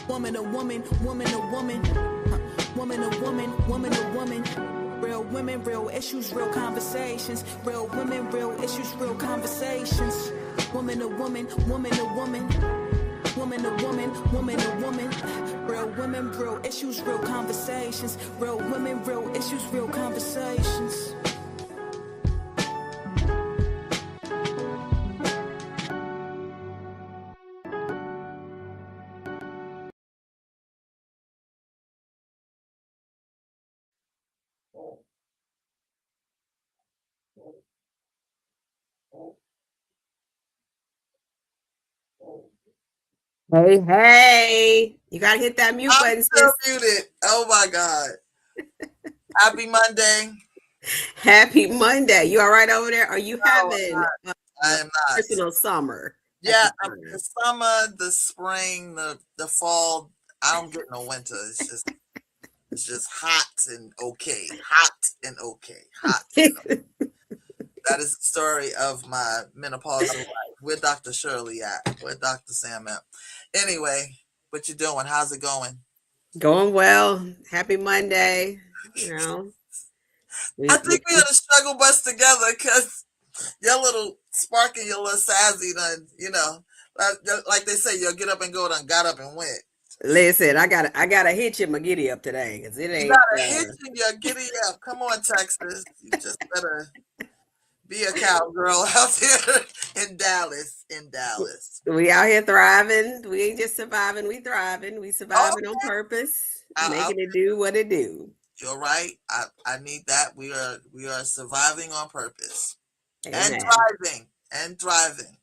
Woman to woman, woman to woman. Woman to woman, woman to woman. Real women, real issues, real conversations. Real women, real issues, real conversations. Woman to woman, woman to woman. Woman to woman, woman to woman. Real women, real issues, real conversations. Real women, real issues, real conversations. Hey, you gotta hit that mute button, I'm still sis. muted. Oh my God. Happy Monday. Happy Monday. You all right over there? Are you No, having I a am not. personal summer at Yeah, this the time? summer, the spring, the fall. I don't get no winter. It's just hot and okay. Hot and okay. Hot. That is the story of my menopausal life. Where Dr. Shirley at? Where Dr. Sam at? Anyway, what you doing? How's it going? Going well. Happy Monday. You know, I we think we had a struggle bus together because your little spark and your little sassy done, like they say, you'll get up and go done got up and went. listen. I gotta hit you my giddy up today because it You ain't. got a hitch in your giddy up. Come on, Texas. You just better be a cowgirl out there in Dallas. In Dallas. We out here thriving. We ain't just surviving. We thriving. We Oh, surviving on purpose, I, making it do what it do. you're right. I need that. We are surviving on purpose and Amen. thriving and thriving.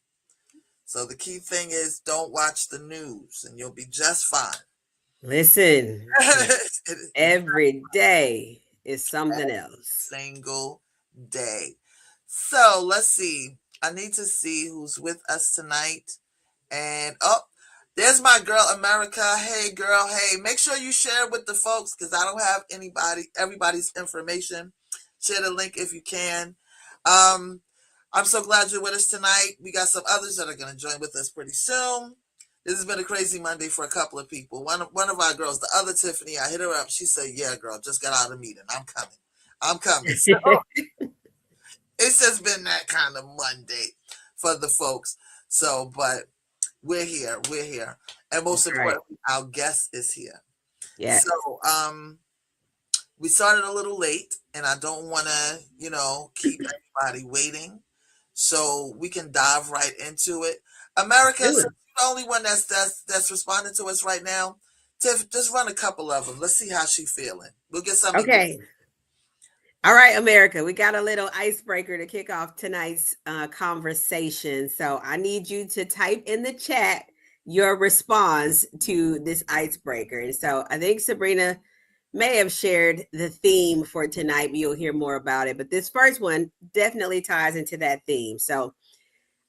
So the key thing is don't watch the news and you'll be just fine. Listen, 'cause It's every day is something every else. single day. So let's see. I need to see who's with us tonight. And there's my girl America. Hey girl, hey, make sure you share with the folks because I don't have everybody's information. Share the link if you can. Um, I'm so glad you're with us tonight. We got some others that are going to join with us pretty soon. This has been a crazy Monday for a couple of people. One of our girls, the other Tiffany, I hit her up. She said, "Yeah, girl, just got out of a meeting. I'm coming. I'm coming." So it's just been that kind of Monday for the folks. So, but we're here. We're here. And most That's right. importantly, our guest is here. Yes. So, we started a little late and I don't want to, keep everybody waiting. So we can dive right into it. America, Do since it. you're the only one that's responding to us right now, Tiff, just run a couple of them. Let's see how she's feeling. We'll get some of you. Okay. All right, America, we got a little icebreaker to kick off tonight's conversation. So I need you to type in the chat your response to this icebreaker. And so I think Sabrina may have shared the theme for tonight, but you'll hear more about it. But this first one definitely ties into that theme. So,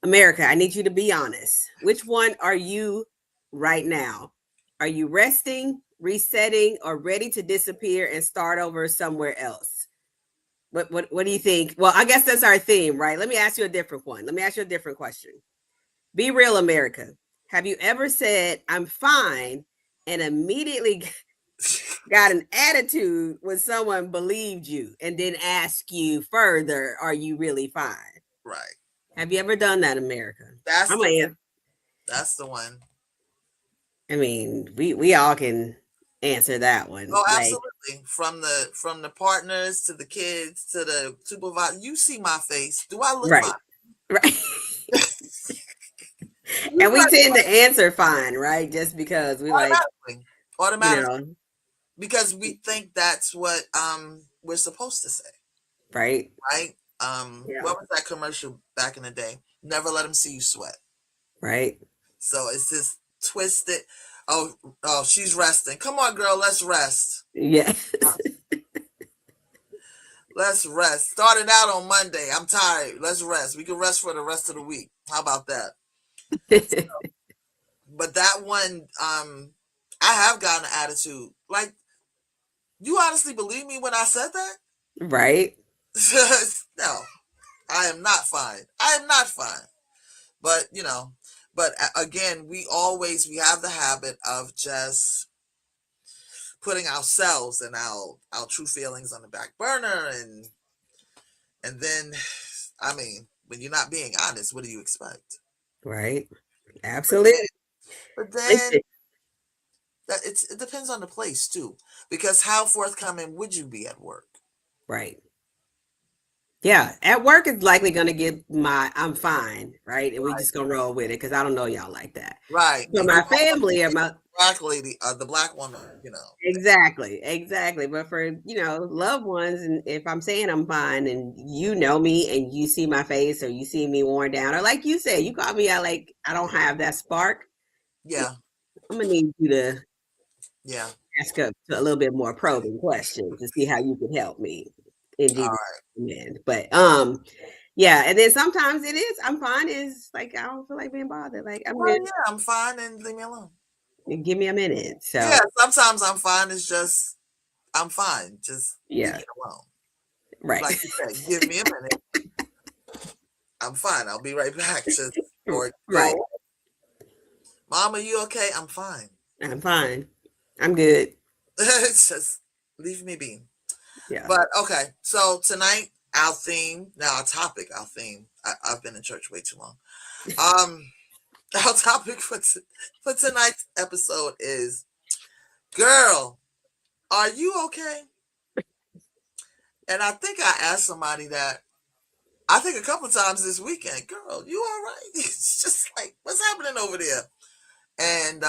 America, I need you to be honest. Which one are you right now? Are you resting, resetting, or ready to disappear and start over somewhere else? What do you think? Well, I guess that's our theme, right? Let me ask you a different one. Let me ask you a different question. Be real, America. Have you ever said, I'm fine, and immediately got an attitude when someone believed you and then ask you further, are you really fine? Right. Have you ever done that, America? That's I'm the a, that's the one. I mean, we all can answer that one. Oh, Like, absolutely. From the partners to the kids to the supervisor. You see my face. Do I look fine? right, right. You And we like tend to answer fine, right? Just because we like, automatically. you Automatically. know, Because we think that's what we're supposed to say. right? Right? Yeah, What was that commercial back in the day? Never let them see you sweat. right. So it's this twisted. Oh, she's resting. Come on, girl, let's rest. Yes. Let's rest. Started out on Monday. I'm tired. Let's rest. We can rest for the rest of the week. How about that? But that one, I have gotten an attitude. Like, you honestly believe me when I said that? Right. No, I am not fine. I am not fine. But But again, we have the habit of just putting ourselves and our true feelings on the back burner, and then, I mean, when you're not being honest, what do you expect? Right. But Absolutely. then Listen, that it depends on the place too, because how forthcoming would you be at work? right. Yeah, at work is likely gonna get my "I'm fine," right? And we just gonna roll with it because I don't know y'all like that. Right. For And you my don't want to family or be my the black lady, the black woman, exactly, exactly. But for loved ones, and if I'm saying I'm fine, and you know me, and you see my face, or you see me worn down, or like you said, you call me out like I don't have that spark. Yeah. I'm gonna need you to Yeah. ask a little bit more probing questions to see how you can help me in All Jesus' right. name. But yeah, and then sometimes it is I'm fine is like I don't feel like being bothered. Like I'm Well, good. yeah, I'm fine and leave me alone. Give me a minute. Yeah, So sometimes I'm fine. It's just I'm fine. Just leave yeah, me alone. right. Like you said, give me a minute. I'm fine. I'll be right back. Just or Right. go. Mom, are you okay? I'm fine. I'm fine. I'm good. Just leave me be. Yeah. But okay, so tonight our theme, now our topic, our theme. I've been in church way too long. Um, our topic for tonight's episode is, girl, are you okay? And I think I asked somebody that. I think a couple times this weekend, girl, you all right? It's just like, what's happening over there? And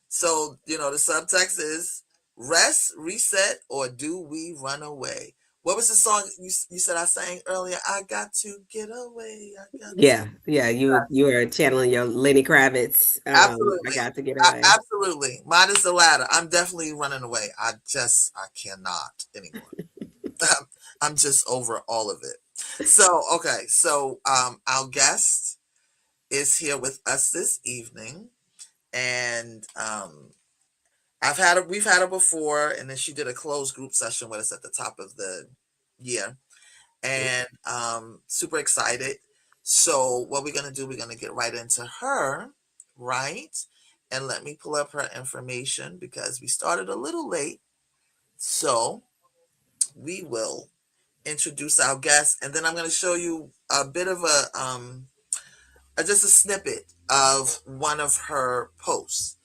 so the subtext is rest, reset, or do we run away? What was the song you said I sang earlier? I got to get away. I got to. Yeah. Yeah. You are channeling your Lenny Kravitz. I Absolutely. got to get away. Absolutely. Mine is the latter. I'm definitely running away. I cannot anymore. I'm just over all of it. So, okay. So, our guest is here with us this evening, and we've had her before, and then she did a closed group session with us at the top of the year, and super excited. So what we're gonna do, we're gonna get right into her, right? And let me pull up her information because we started a little late. So we will introduce our guest, and then I'm gonna show you a bit of just a snippet of one of her posts.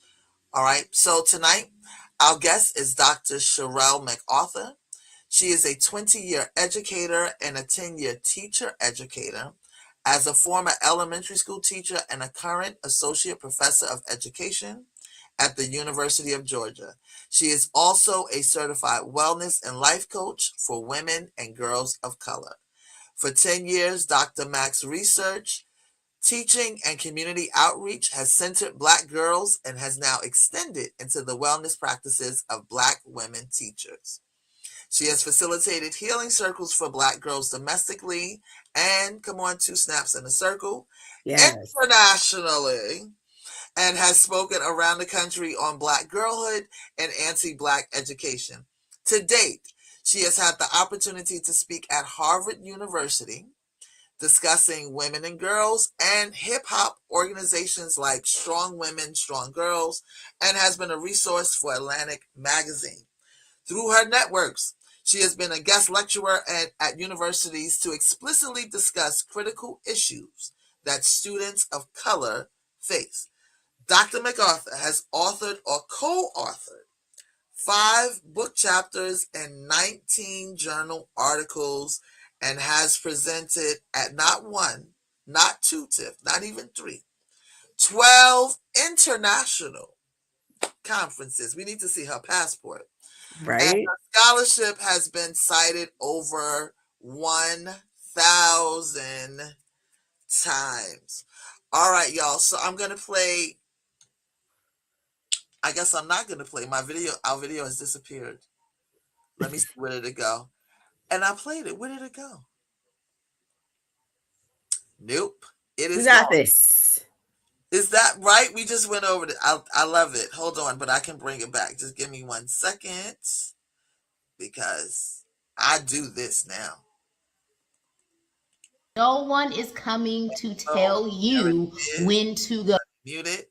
All right. So tonight, our guest is Dr. Sherell Mac. She is a 20-year educator and a 10-year teacher educator. As a former elementary school teacher and a current associate professor of education at the University of Georgia. She is also a certified wellness and life coach for women and girls of color. For 10 years, Dr. Mac's research, teaching, and community outreach has centered Black girls and has now extended into the wellness practices of Black women teachers. She has facilitated healing circles for Black girls domestically and, come on, 2 snaps in a circle, Yes. internationally, and has spoken around the country on Black girlhood and anti-Black education. To date, she has had the opportunity to speak at Harvard University, discussing women and girls and hip hop organizations like Strong Women, Strong Girls, and has been a resource for Atlantic Magazine. Through her networks, she has been a guest lecturer at universities to explicitly discuss critical issues that students of color face. Dr. MacArthur has authored or co-authored 5 book chapters and 19 journal articles, and has presented at not one, not two, Tiff, not even 3, 12 international conferences. We need to see her passport. And Right. her scholarship has been cited over 1,000 times. All right, y'all. So I'm going to play. I guess I'm not going to play my video. Our video has disappeared. Let me see, where did it go? And I played it. Where did it go? Nope. It We is got gone. this. Is that right? We just went over it. I love it. Hold on, but I can bring it back. Just give me 1 second because I do this now. No one is coming to Oh, tell you when to go. Muted.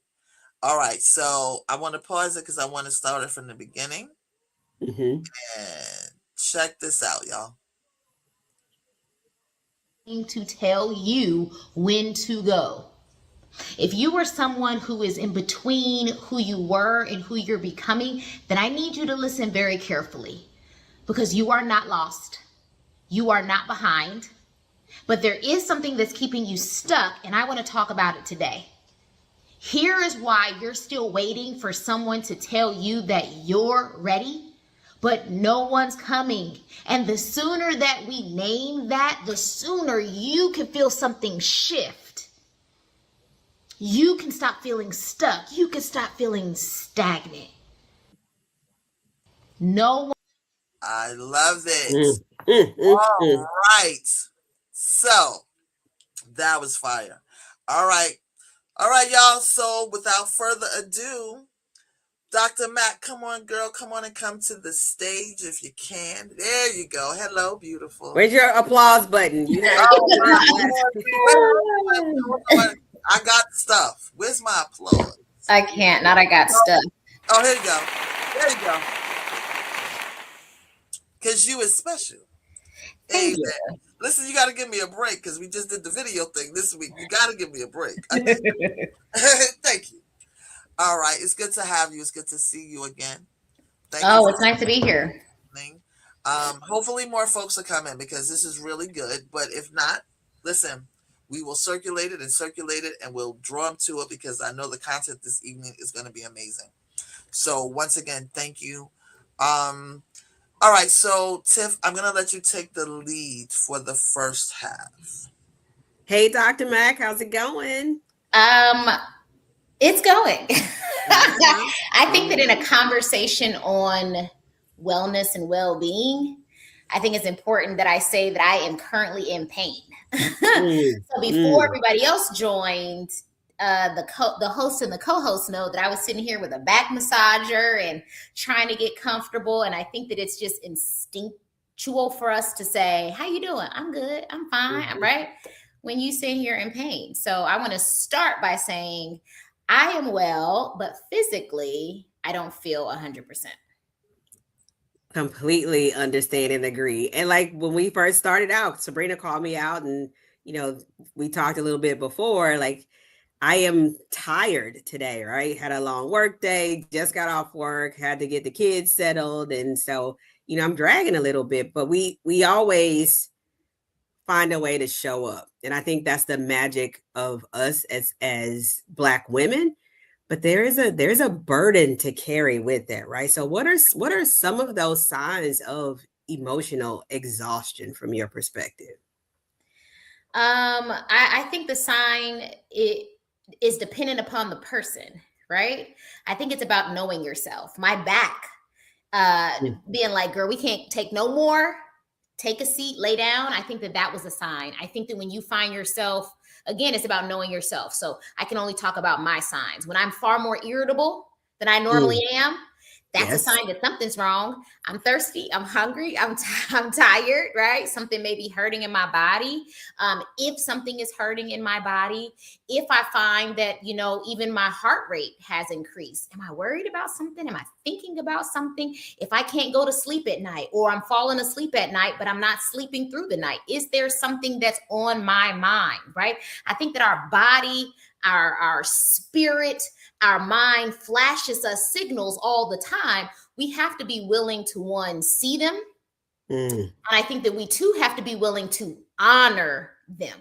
All right. So I want to pause it because I want to start it from the beginning. Mm-hmm. And check this out, y'all. To tell you when to go. If you are someone who is in between who you were and who you're becoming, then I need you to listen very carefully, because you are not lost. You are not behind. But there is something that's keeping you stuck, and I want to talk about it today. Here is why you're still waiting for someone to tell you that you're ready, but no one's coming. And the sooner that we name that, the sooner you can feel something shift. You can stop feeling stuck. You can stop feeling stagnant. No one. I love it. All right. So that was fire. All right. All right, y'all. So without further ado, Dr. Mac, come on, girl. Come on and come to the stage if you can. There you go. Hello, beautiful. Where's your applause button? You had I got stuff. Where's my applause? I can't. Not I got stuff. Oh, here you go. There you go. Because you is special. Thank you. Listen, you got to give me a break because we just did the video thing this week. You got to give me a break. Thank you. All right. It's good to have you. It's good to see you again. Thank you. It's nice to be here. Hopefully more folks will come in because this is really good. But if not, listen, we will circulate it and we'll draw them to it because I know the content this evening is going to be amazing. So once again, thank you. All right, so Tiff, I'm going to let you take the lead for the first half. Hey, Dr. Mac, how's it going? It's going. I think that in a conversation on wellness and well-being, I think it's important that I say that I am currently in pain. So before everybody else joined, the host and the co-host know that I was sitting here with a back massager and trying to get comfortable. And I think that it's just instinctual for us to say, how you doing? I'm good. I'm fine. I'm right. When you sit here in pain. So I want to start by saying I am well, but physically I don't feel 100%. Completely understand and agree. And like when we first started out, Sabrina called me out and, we talked a little bit before, like, I am tired today, right? Had a long work day, just got off work, had to get the kids settled. And so, I'm dragging a little bit, but we always find a way to show up. And I think that's the magic of us as Black women. But there's a burden to carry with that, right? So what are some of those signs of emotional exhaustion from your perspective? I think the sign is dependent upon the person, right? I think it's about knowing yourself. My back being like, girl, we can't take no more. Take a seat, lay down. I think that was a sign. I think that when you find yourself, again, it's about knowing yourself. So I can only talk about my signs. When I'm far more irritable than I normally am, that's a sign that something's wrong. I'm thirsty. I'm hungry. I'm tired, right? Something may be hurting in my body. If something is hurting in my body, if I find that, even my heart rate has increased, am I worried about something? Am I thinking about something? If I can't go to sleep at night, or I'm falling asleep at night, but I'm not sleeping through the night, is there something that's on my mind, right? I think that our body, our spirit, our mind flashes us signals all the time. We have to be willing to, one, see them. And I think that we too have to be willing to honor them.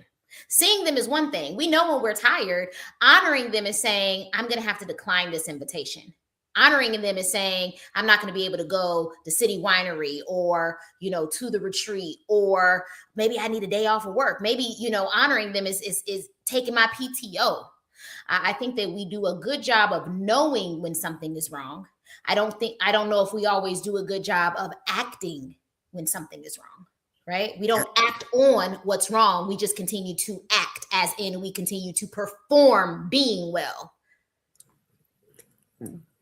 Seeing them is one thing. We know when we're tired. Honoring them is saying, I'm going to have to decline this invitation. Honoring them is saying, I'm not going to be able to go to City Winery or, to the retreat, or maybe I need a day off of work. Maybe, honoring them is taking my PTO. I think that we do a good job of knowing when something is wrong. I don't know if we always do a good job of acting when something is wrong, right? We don't act on what's wrong. We just continue to act, as in we continue to perform being well.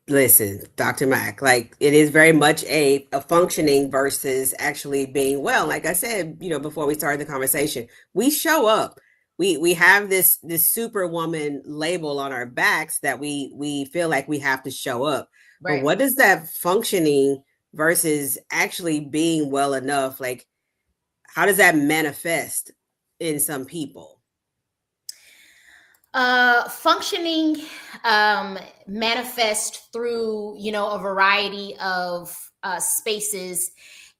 Listen, Dr. Mac, like, it is very much a functioning versus actually being well. Like I said, before we started the conversation, we show up we have this superwoman label on our backs that we feel like we have to show up. But Right. what is that functioning versus actually being well enough? Like, how does that manifest in some people? Functioning manifest through, a variety of spaces.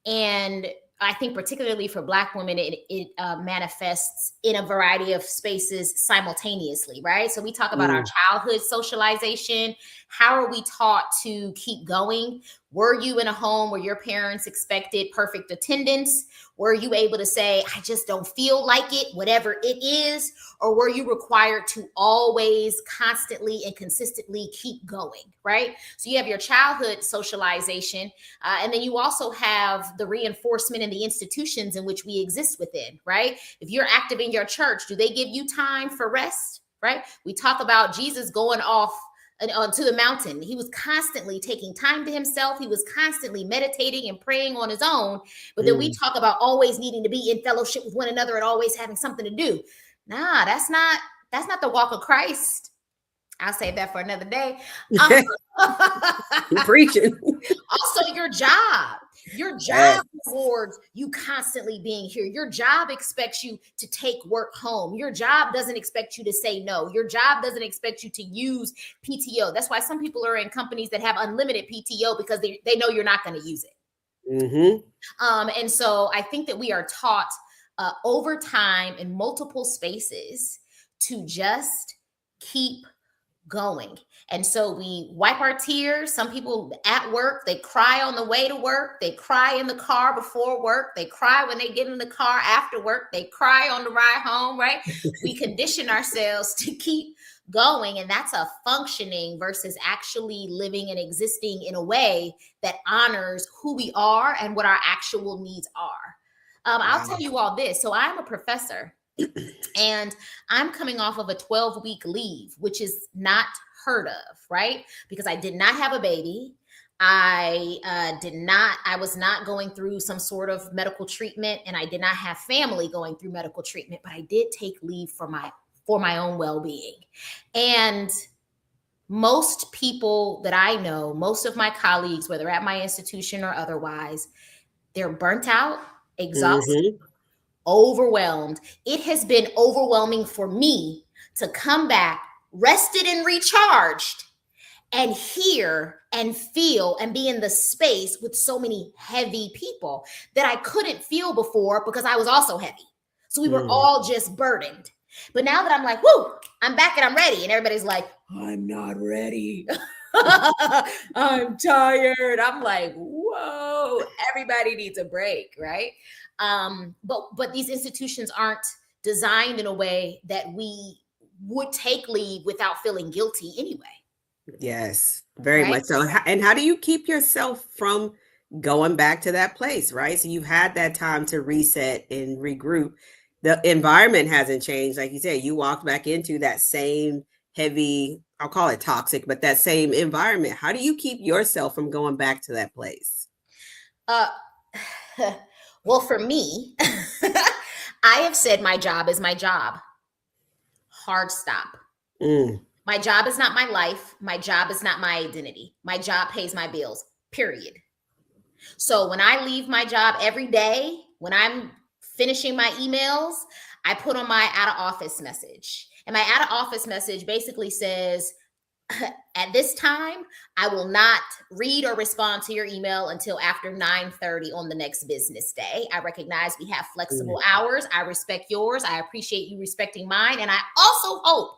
And I think particularly for Black women, it manifests in a variety of spaces simultaneously, right? So we talk about our childhood socialization. How are we taught to keep going? Were you in a home where your parents expected perfect attendance? Were you able to say, I just don't feel like it, whatever it is? Or were you required to always constantly and consistently keep going, right? So you have your childhood socialization, and then you also have the reinforcement in the institutions in which we exist within, right? If you're active in your church, do they give you time for rest, right? We talk about Jesus going off to the mountain. He was constantly taking time to himself. He was constantly meditating and praying on his own. But then we talk about always needing to be in fellowship with one another and always having something to do. Nah, that's not the walk of Christ. I'll save that for another day. You're preaching. Also, your job. Your job rewards you constantly being here. Your job expects you to take work home. Your job doesn't expect you to say no. Your job doesn't expect you to use PTO. That's why some people are in companies that have unlimited PTO because they know you're not going to use it. And so I think that we are taught over time in multiple spaces to just keep going. And so we wipe our tears. Some people at work, they cry on the way to work. They cry in the car before work. They cry when they get in the car after work. They cry on the ride home, right? We condition ourselves to keep going. And that's a functioning versus actually living and existing in a way that honors who we are and what our actual needs are. I'll tell you all this. So I'm a professor and I'm coming off of a 12-week leave, which is not heard of, right? Because I did not have a baby. I was not going through some sort of medical treatment, and I did not have family going through medical treatment, but I did take leave for my own well-being. And most people that I know, most of my colleagues, whether at my institution or otherwise, they're burnt out, exhausted, overwhelmed. It has been overwhelming for me to come back rested and recharged and hear and feel and be in the space with so many heavy people that I couldn't feel before because I was also heavy. So we were all just burdened. But now that I'm like, whoo, I'm back and I'm ready. And everybody's like, I'm not ready. I'm tired. I'm like, whoa, everybody needs a break, right? But these institutions aren't designed in a way that we would take leave without feeling guilty anyway. Yes, very much so. And how do you keep yourself from going back to that place, right? So you've had that time to reset and regroup. The environment hasn't changed. Like you said, you walked back into that same heavy, I'll call it toxic, but that same environment. How do you keep yourself from going back to that place? Well, for me, I have said my job is my job. Hard stop. My job is not my life. My job is not my identity. My job pays my bills, period. So when I leave my job every day, when I'm finishing my emails, I put on my out of office message. And my out of office message basically says, at this time, I will not read or respond to your email until after 9:30 on the next business day. I recognize we have flexible hours. I respect yours. I appreciate you respecting mine. And I also hope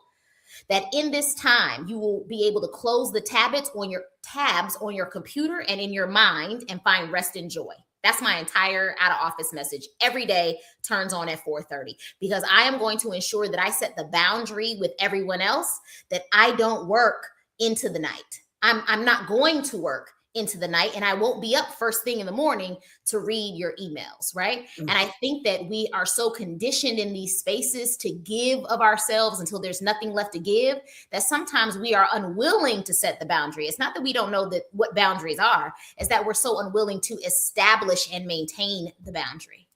that in this time, you will be able to close the tabs on your computer and in your mind and find rest and joy. That's my entire out of office message. Every day turns on at 4:30 because I am going to ensure that I set the boundary with everyone else that I don't work into the night. I'm not going to work into the night, and I won't be up first thing in the morning to read your emails, right? And I think that we are so conditioned in these spaces to give of ourselves until there's nothing left to give that sometimes we are unwilling to set the boundary. It's not that we don't know what boundaries are, it's that we're so unwilling to establish and maintain the boundary.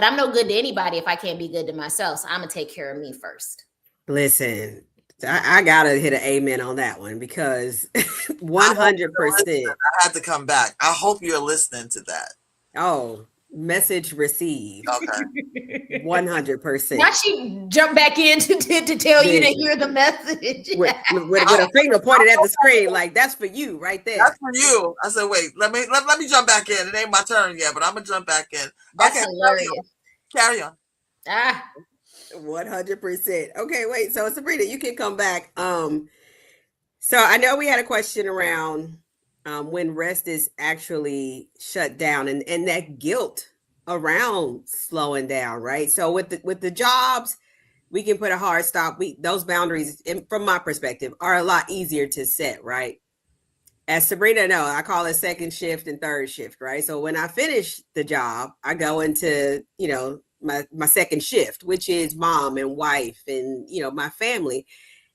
But I'm no good to anybody if I can't be good to myself. So I'm gonna take care of me first. Listen, I gotta hit an amen on that one because 100%. I had to come back. I hope you're listening to that. Oh, message received. Okay. 100%. Now she jumped back in to tell you to hear the message. with a finger pointed at the screen, like that's for you right there. That's for you. I said, wait, let me jump back in. It ain't my turn yet, but I'm gonna jump back in. That's hilarious. Carry on. 100%. Okay, wait. So Sabrina, you can come back. So I know we had a question around when rest is actually shut down and that guilt around slowing down, right? So with the jobs, we can put a hard stop. Those boundaries, from my perspective, are a lot easier to set, right? As Sabrina knows, I call it second shift and third shift, right? So when I finish the job, I go into, my second shift, which is mom and wife and, my family.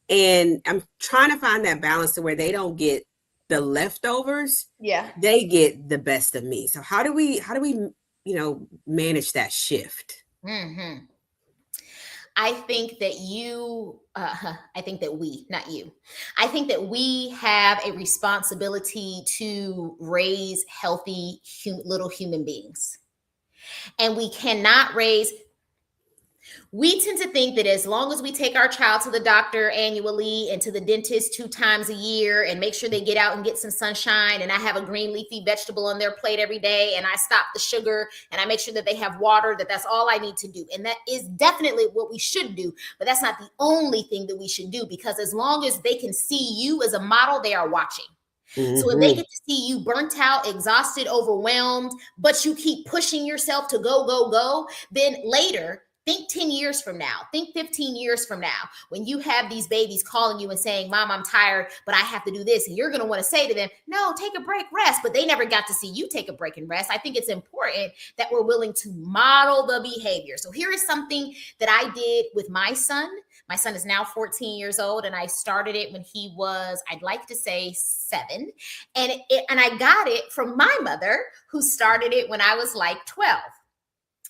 And I'm trying to find that balance to where they don't get the leftovers. Yeah. They get the best of me. So how do we, manage that shift? Mm-hmm. I think that we, not you. I think that we have a responsibility to raise healthy little human beings. And we cannot we tend to think that as long as we take our child to the doctor annually and to the dentist 2 times a year and make sure they get out and get some sunshine, and I have a green leafy vegetable on their plate every day, and I stop the sugar and I make sure that they have water, that's all I need to do. And that is definitely what we should do. But that's not the only thing that we should do, because as long as they can see you as a model, they are watching. Mm-hmm. So if they get to see you burnt out, exhausted, overwhelmed, but you keep pushing yourself to go, then later, think 10 years from now, think 15 years from now, when you have these babies calling you and saying, Mom, I'm tired, but I have to do this. And you're going to want to say to them, no, take a break, rest. But they never got to see you take a break and rest. I think it's important that we're willing to model the behavior. So here is something that I did with my son. My son is now 14 years old, and I started it when he was, I'd like to say 7. And I got it from my mother, who started it when I was like 12.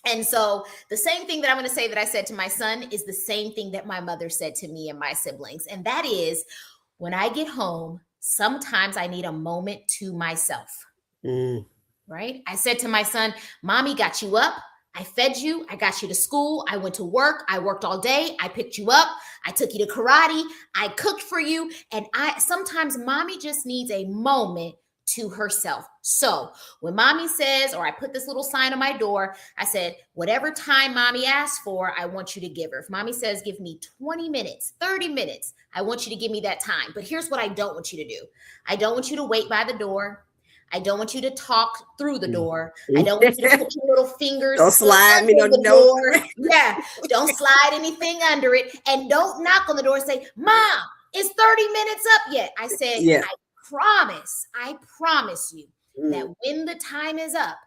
And so the same thing that I'm going to say that I said to my son is the same thing that my mother said to me and my siblings. And that is, when I get home, sometimes I need a moment to myself. Right? I said to my son, Mommy got you up. I fed you. I got you to school. I went to work. I worked all day. I picked you up. I took you to karate. I cooked for you. And sometimes Mommy just needs a moment to herself. So when Mommy says, or I put this little sign on my door, I said, whatever time Mommy asks for, I want you to give her. If Mommy says, give me 20 minutes, 30 minutes, I want you to give me that time. But here's what I don't want you to do. I don't want you to wait by the door. I don't want you to talk through the door. I don't want you to put your little fingers. Don't slide me on the door. Yeah. Don't slide anything under it. And don't knock on the door and say, Mom, is 30 minutes up yet? I said, yeah. I promise you that when the time is up,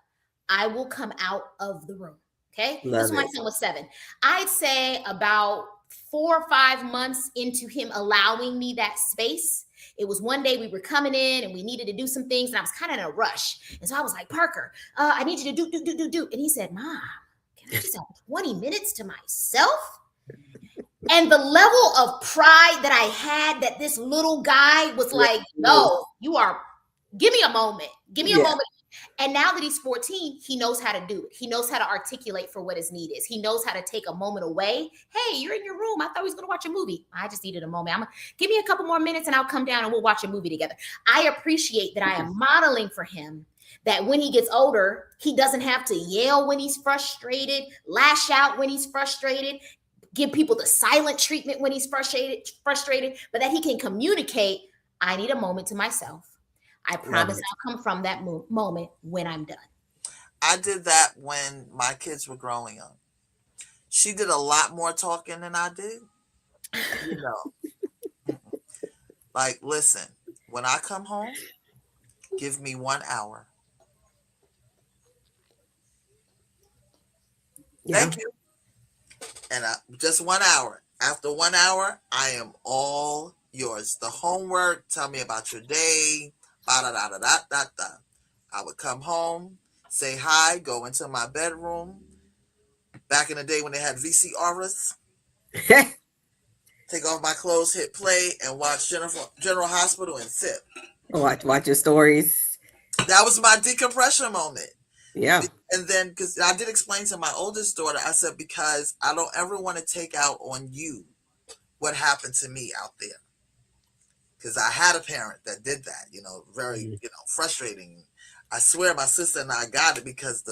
I will come out of the room. Okay. This my son was 7. I'd say about 4 or 5 months into him allowing me that space. It was one day we were coming in and we needed to do some things, and I was kind of in a rush. And so I was like, Parker, I need you to do. And he said, Mom, can I just have 20 minutes to myself? And the level of pride that I had, that this little guy was like, no, give me a moment. Give me a moment. And now that he's 14, he knows how to do it. He knows how to articulate for what his need is. He knows how to take a moment away. Hey, you're in your room. I thought we was going to watch a movie. I just needed a moment. Give me a couple more minutes and I'll come down and we'll watch a movie together. I appreciate that I am modeling for him that when he gets older, he doesn't have to yell when he's frustrated, lash out when he's frustrated, give people the silent treatment when he's frustrated, but that he can communicate, I need a moment to myself. I promise I'll come from that moment when I'm done. I did that when my kids were growing up. She did a lot more talking than I did. Like, listen, when I come home, give me 1 hour. Yeah. Thank you. And just 1 hour. After 1 hour, I am all yours. The homework, tell me about your day. I would come home, say hi, go into my bedroom, back in the day when they had VCRs. Take off my clothes, hit play, and watch General Hospital and sip. Watch your stories. That was my decompression moment. Yeah. And then, because I did explain to my oldest daughter, I said, because I don't ever want to take out on you what happened to me out there. Because I had a parent that did that, very, frustrating. I swear my sister and I got it because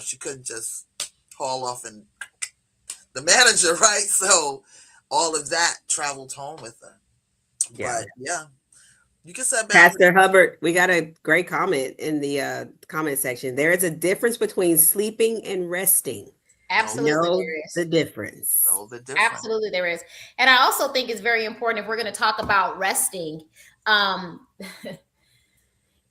she couldn't just haul off and the manager, right? So all of that traveled home with her. Yeah. But yeah, you can set Pastor Hubbard, we got a great comment in the comment section. There is a difference between sleeping and resting. Absolutely, there is. The difference. Absolutely, there is. And I also think it's very important if we're going to talk about resting.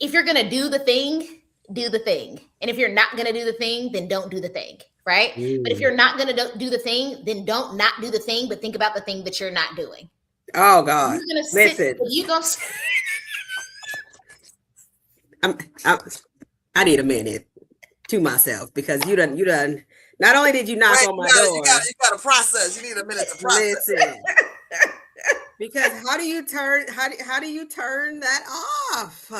If you're going to do the thing, do the thing. And if you're not going to do the thing, then don't do the thing, right? But if you're not going to do the thing, then don't not do the thing, but think about the thing that you're not doing. Oh, God. Listen. You go. I need a minute to myself because you done. Not only did you knock on my door, you got to process. You need a minute to process. Listen, because how do you turn that off?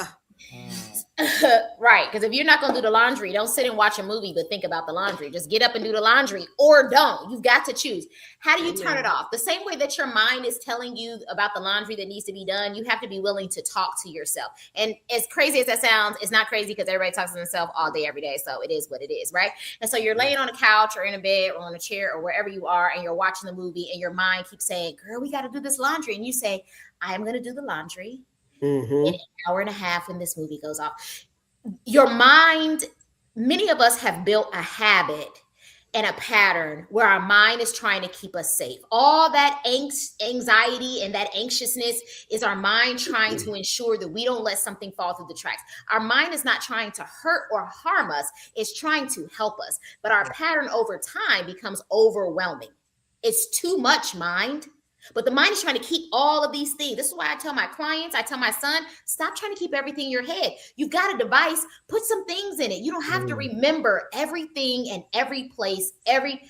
Right, because if you're not going to do the laundry, don't sit and watch a movie, but think about the laundry. Just get up and do the laundry, or don't. You've got to choose. How do you turn it off? The same way that your mind is telling you about the laundry that needs to be done, you have to be willing to talk to yourself. And as crazy as that sounds, it's not crazy because everybody talks to themselves all day, every day. So it is what it is, right? And so you're laying on a couch or in a bed or on a chair or wherever you are, and you're watching the movie, and your mind keeps saying, girl, we got to do this laundry. And you say, I am going to do the laundry. In an hour and a half when this movie goes off. Your mind, many of us have built a habit and a pattern where our mind is trying to keep us safe. All that anxiety and that anxiousness is our mind trying to ensure that we don't let something fall through the cracks. Our mind is not trying to hurt or harm us. It's trying to help us. But our pattern over time becomes overwhelming. It's too much mind. But the mind is trying to keep all of these things. This is why I tell my clients, I tell my son, stop trying to keep everything in your head. You've got a device, put some things in it. You don't have to remember everything and every place, every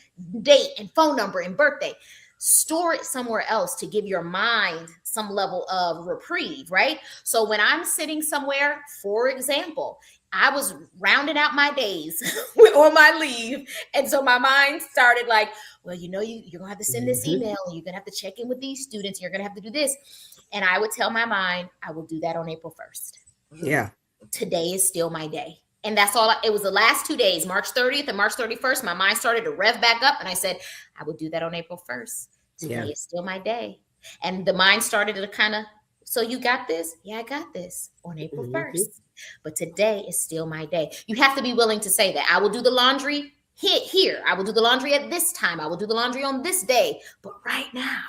date and phone number and birthday. Store it somewhere else to give your mind some level of reprieve, right? So when I'm sitting somewhere, for example, I was rounding out my days on my leave. And so my mind started like, well, you're going to have to send this email. And you're going to have to check in with these students. You're going to have to do this. And I would tell my mind, I will do that on April 1st. Yeah. Today is still my day. And that's all. It was the last 2 days, March 30th and March 31st. My mind started to rev back up. And I said, I will do that on April 1st. Today is still my day. And the mind started to kind of, so you got this? Yeah, I got this on April 1st. But today is still my day. You have to be willing to say that. I will do the laundry here. I will do the laundry at this time. I will do the laundry on this day. But right now,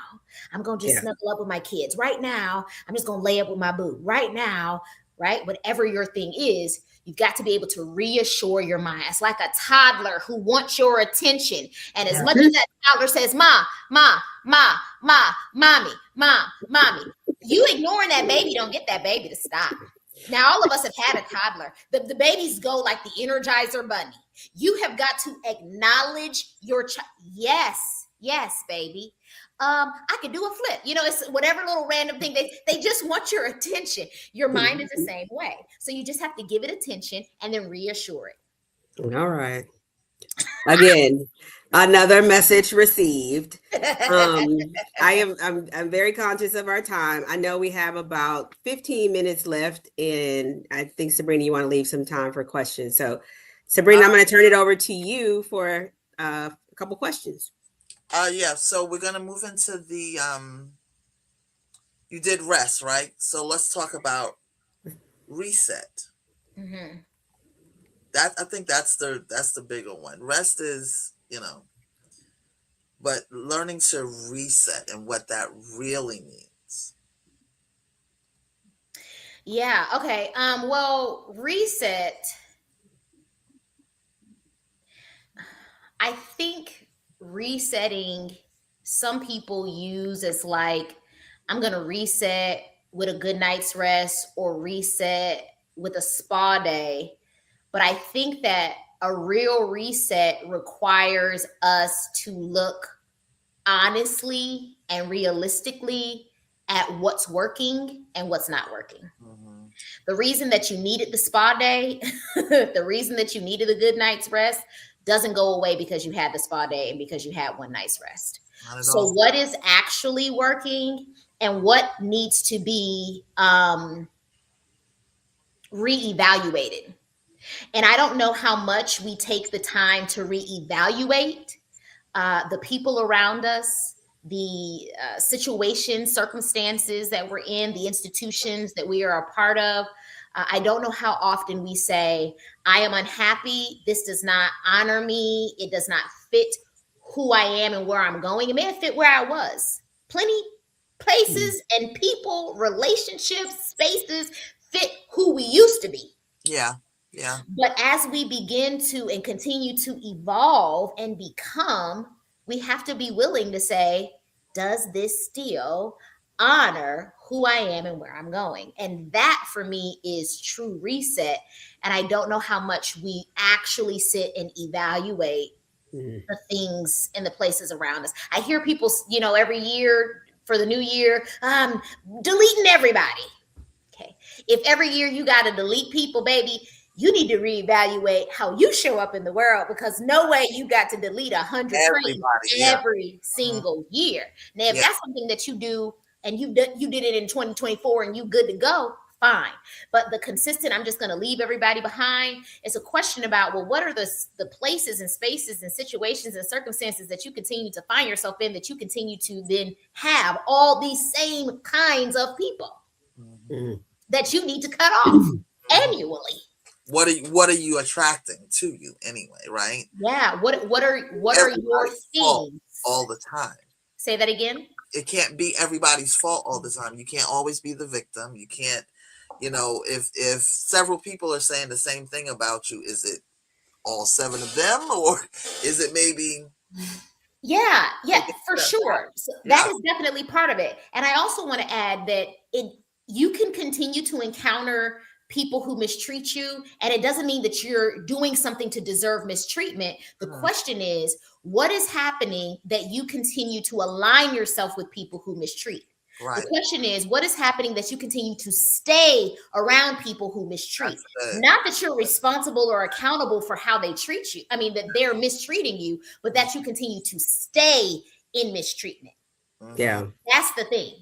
I'm going to just snuggle up with my kids. Right now, I'm just going to lay up with my boo. Right now, right? Whatever your thing is, you've got to be able to reassure your mind. It's like a toddler who wants your attention. And as much as that toddler says, mommy, you ignoring that baby don't get that baby to stop. Now, all of us have had a toddler. The babies go like the Energizer Bunny. You have got to acknowledge your child. Yes, baby. I could do a flip. It's whatever little random thing. They just want your attention. Your mind is the same way. So you just have to give it attention and then reassure it. All right. Again, another message received. I'm very conscious of our time. I know we have about 15 minutes left, and I think Sabrina, you want to leave some time for questions. So, Sabrina, I'm going to turn it over to you for a couple questions. So we're going to move into the you did rest, right? So let's talk about reset. Mm-hmm. I think that's the bigger one. Rest is, but learning to reset and what that really means. Yeah. Okay. Well, reset. I think resetting, some people use as like, I'm going to reset with a good night's rest or reset with a spa day. But I think that a real reset requires us to look honestly and realistically at what's working and what's not working. Mm-hmm. The reason that you needed the spa day, the reason that you needed a good night's rest doesn't go away because you had the spa day and because you had one night's rest. So what is actually working and what needs to be reevaluated? And I don't know how much we take the time to reevaluate the people around us, the situations, circumstances that we're in, the institutions that we are a part of. I don't know how often we say, I am unhappy. This does not honor me. It does not fit who I am and where I'm going. It may have fit where I was. Plenty places and people, relationships, spaces fit who we used to be. Yeah. Yeah. But as we begin to and continue to evolve and become, we have to be willing to say, does this still honor who I am and where I'm going? And that for me is true reset. And I don't know how much we actually sit and evaluate the things and the places around us. I hear people, every year for the new year, deleting everybody. Okay. If every year you got to delete people, baby, you need to reevaluate how you show up in the world, because no way you got to delete 100 friends every single year. Now, if that's something that you do and you did it in 2024 and you good to go, fine. But the consistent, I'm just going to leave everybody behind. It's a question about, well, what are the places and spaces and situations and circumstances that you continue to find yourself in, that you continue to then have all these same kinds of people that you need to cut off annually. What are you attracting to you anyway, right? Yeah. What are your themes all the time? Say that again. It can't be everybody's fault all the time. You can't always be the victim. You can't, if several people are saying the same thing about you, is it all 7 of them, or is it maybe? Yeah, for sure. So that is definitely part of it. And I also want to add that you can continue to encounter people who mistreat you, and it doesn't mean that you're doing something to deserve mistreatment. The question is, what is happening that you continue to align yourself with people who mistreat? Right. The question is, what is happening that you continue to stay around people who mistreat? Not that you're responsible or accountable for how they treat you. I mean, that they're mistreating you, but that you continue to stay in mistreatment. Yeah. That's the thing.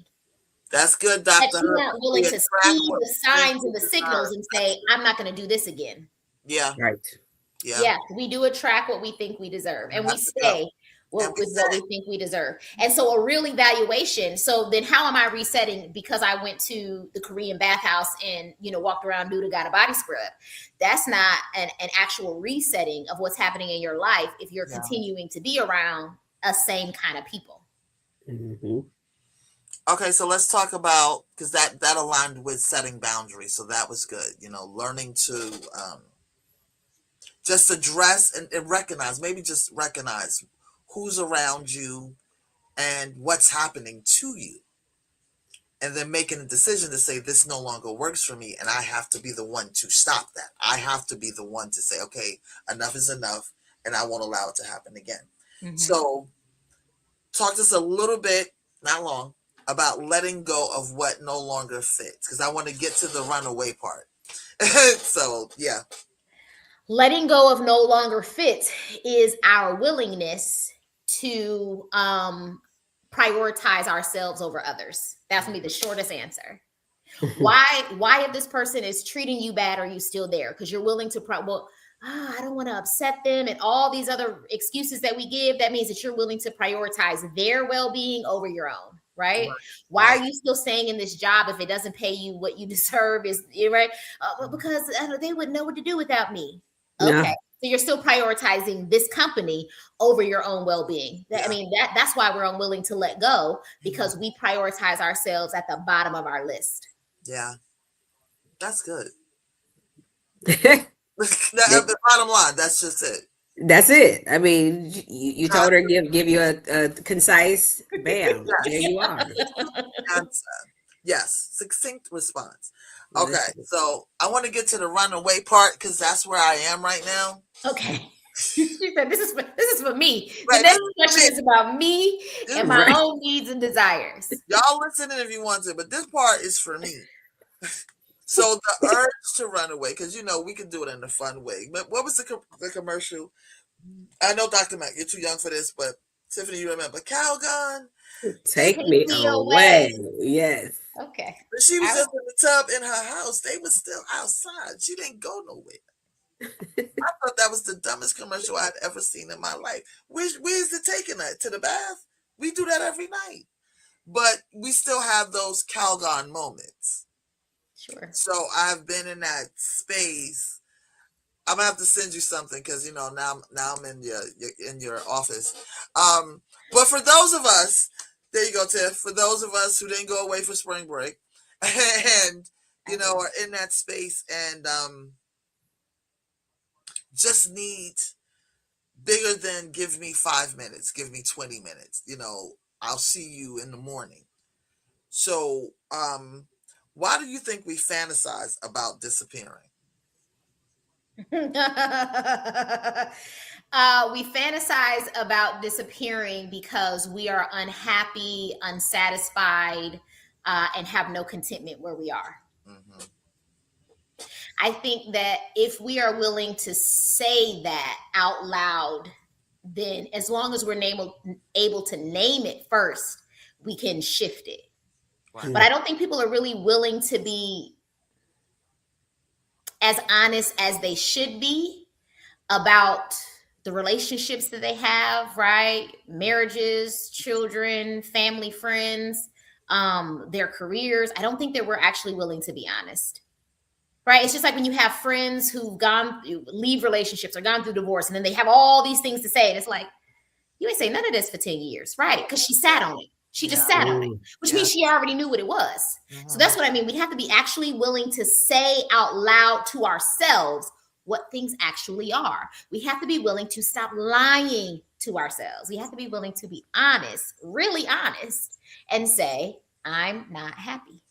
That's good, Dr. That you're not willing to see the signs and the signals and say, I'm not going to do this again. Yeah. Right. Yeah. We do attract what we think we deserve, and we stay with what we think we deserve. And so a real evaluation. So then how am I resetting? Because I went to the Korean bathhouse and, walked around, dude, got a body scrub. That's not an actual resetting of what's happening in your life if you're continuing to be around a same kind of people. Mm-hmm. Okay, so let's talk about, because that aligned with setting boundaries. So that was good. Learning to just address and recognize, maybe just recognize who's around you and what's happening to you. And then making a decision to say, this no longer works for me, and I have to be the one to stop that. I have to be the one to say, okay, enough is enough, and I won't allow it to happen again. Mm-hmm. So talk to us a little bit, not long, about letting go of what no longer fits, because I want to get to the runaway part. So, yeah. Letting go of no longer fits is our willingness to prioritize ourselves over others. That's gonna be the shortest answer. Why if this person is treating you bad, are you still there? Because you're willing to I don't want to upset them, and all these other excuses that we give. That means that you're willing to prioritize their well-being over your own. Right? Why are you still staying in this job if it doesn't pay you what you deserve? Is right? Because they wouldn't know what to do without me. Okay, so you're still prioritizing this company over your own well-being. I mean, that's why we're unwilling to let go, because we prioritize ourselves at the bottom of our list. Yeah, that's good. The bottom line, that's just it. That's it. I mean, you told her give you a concise bam. There you are. Yes, succinct response. Okay, so I want to get to the runaway part because that's where I am right now. Okay. She said, "This is for me. The Right, next question is about me and my Right. own needs and desires." Y'all listen if you want to, but this part is for me. So the urge to run away, because we can do it in a fun way. But what was the commercial? I know, Dr. Mac, you're too young for this, but Tiffany, you remember Calgon? Take me away. Yes. Okay. But she was just in the tub in her house. They were still outside. She didn't go nowhere. I thought that was the dumbest commercial I'd ever seen in my life. Where's it taking us? To the bath? We do that every night. But we still have those Calgon moments. Sure. So I've been in that space. I'm gonna have to send you something because now I'm in your office. But for those of us, there you go, Tiff. For those of us who didn't go away for spring break and are in that space and just need bigger than give me 5 minutes, give me 20 minutes. I'll see you in the morning. So why do you think we fantasize about disappearing? We fantasize about disappearing because we are unhappy, unsatisfied, and have no contentment where we are. Mm-hmm. I think that if we are willing to say that out loud, then as long as we're able to name it first, we can shift it. Right. But I don't think people are really willing to be as honest as they should be about the relationships that they have, right? Marriages, children, family, friends, their careers. I don't think that we're actually willing to be honest, right? It's just like when you have friends who've leave relationships or gone through divorce, and then they have all these things to say. And it's like, you ain't say none of this for 10 years, right? Because she sat on it. She just sat on it, which means she already knew what it was. Mm-hmm. So that's what I mean. We have to be actually willing to say out loud to ourselves what things actually are. We have to be willing to stop lying to ourselves. We have to be willing to be honest, really honest, and say, I'm not happy.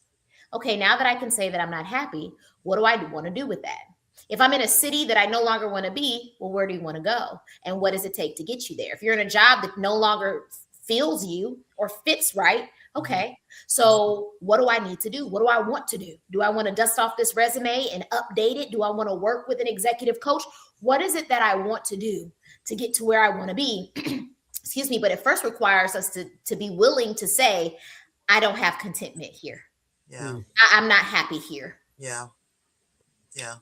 Okay, now that I can say that I'm not happy, what do I want to do with that? If I'm in a city that I no longer want to be, well, where do you want to go? And what does it take to get you there? If you're in a job that no longer feels you or fits right, okay, so what do I need to do? What do I want to do? Do I want to dust off this resume and update it? Do I want to work with an executive coach? What is it that I want to do to get to where I want to be? Excuse me, but it first requires us to be willing to say, I don't have contentment here. Yeah. I'm not happy here. Yeah. Yeah.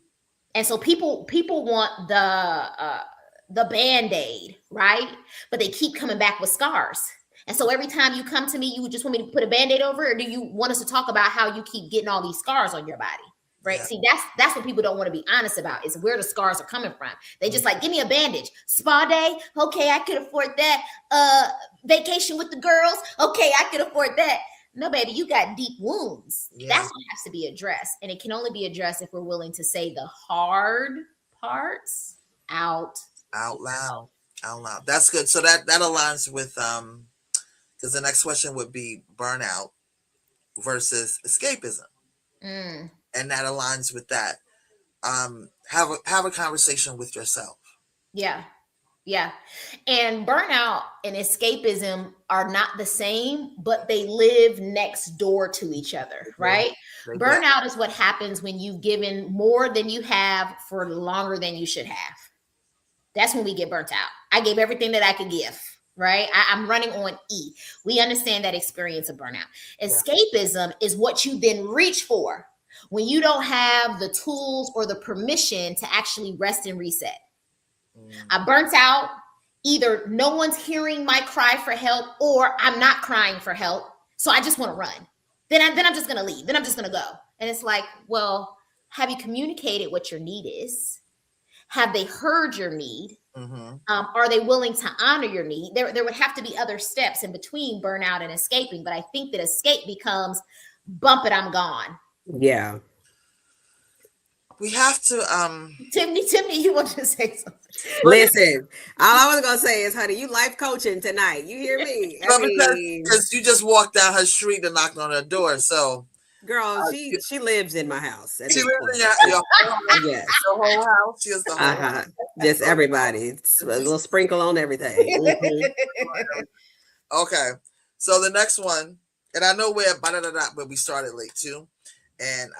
And so people want the Band-Aid, right? But they keep coming back with scars. And so every time you come to me, you just want me to put a Band-Aid over it, or do you want us to talk about how you keep getting all these scars on your body? Right. Yeah. See, that's what people don't want to be honest about, is where the scars are coming from. They just like, give me a bandage. Spa day. Okay, I could afford that. Vacation with the girls. Okay, I could afford that. No, baby, you got deep wounds. Yeah. That's what has to be addressed. And it can only be addressed if we're willing to say the hard parts out loud. That's good. So that aligns with because the next question would be burnout versus escapism. And that aligns with that. Have a conversation with yourself. Yeah. Yeah. And burnout and escapism are not the same, but they live next door to each other, right? Burnout is what happens when you've given more than you have for longer than you should have. That's when we get burnt out. I gave everything that I could give, right? I'm running on E. We understand that experience of burnout. Escapism is what you then reach for when you don't have the tools or the permission to actually rest and reset. I burnt out. Either no one's hearing my cry for help, or I'm not crying for help, so I just want to run. Then I'm just going to leave. Then I'm just going to go. And it's like, well, have you communicated what your need is? Have they heard your need? Mm-hmm. Are they willing to honor your need? There would have to be other steps in between burnout and escaping. But I think that escape becomes bump it, I'm gone. Yeah. We have to Tiffany, you want to say something? Listen, all I was gonna say is, honey, you life coaching tonight. You hear me? Because you just walked down her street and knocked on her door. So Girl, she lives in my house. At She this lives point. in your whole house. Yes. The whole house. She has the whole house. Just everybody. It's a little sprinkle on everything. Okay. So the next one, and I know where but we started late too. And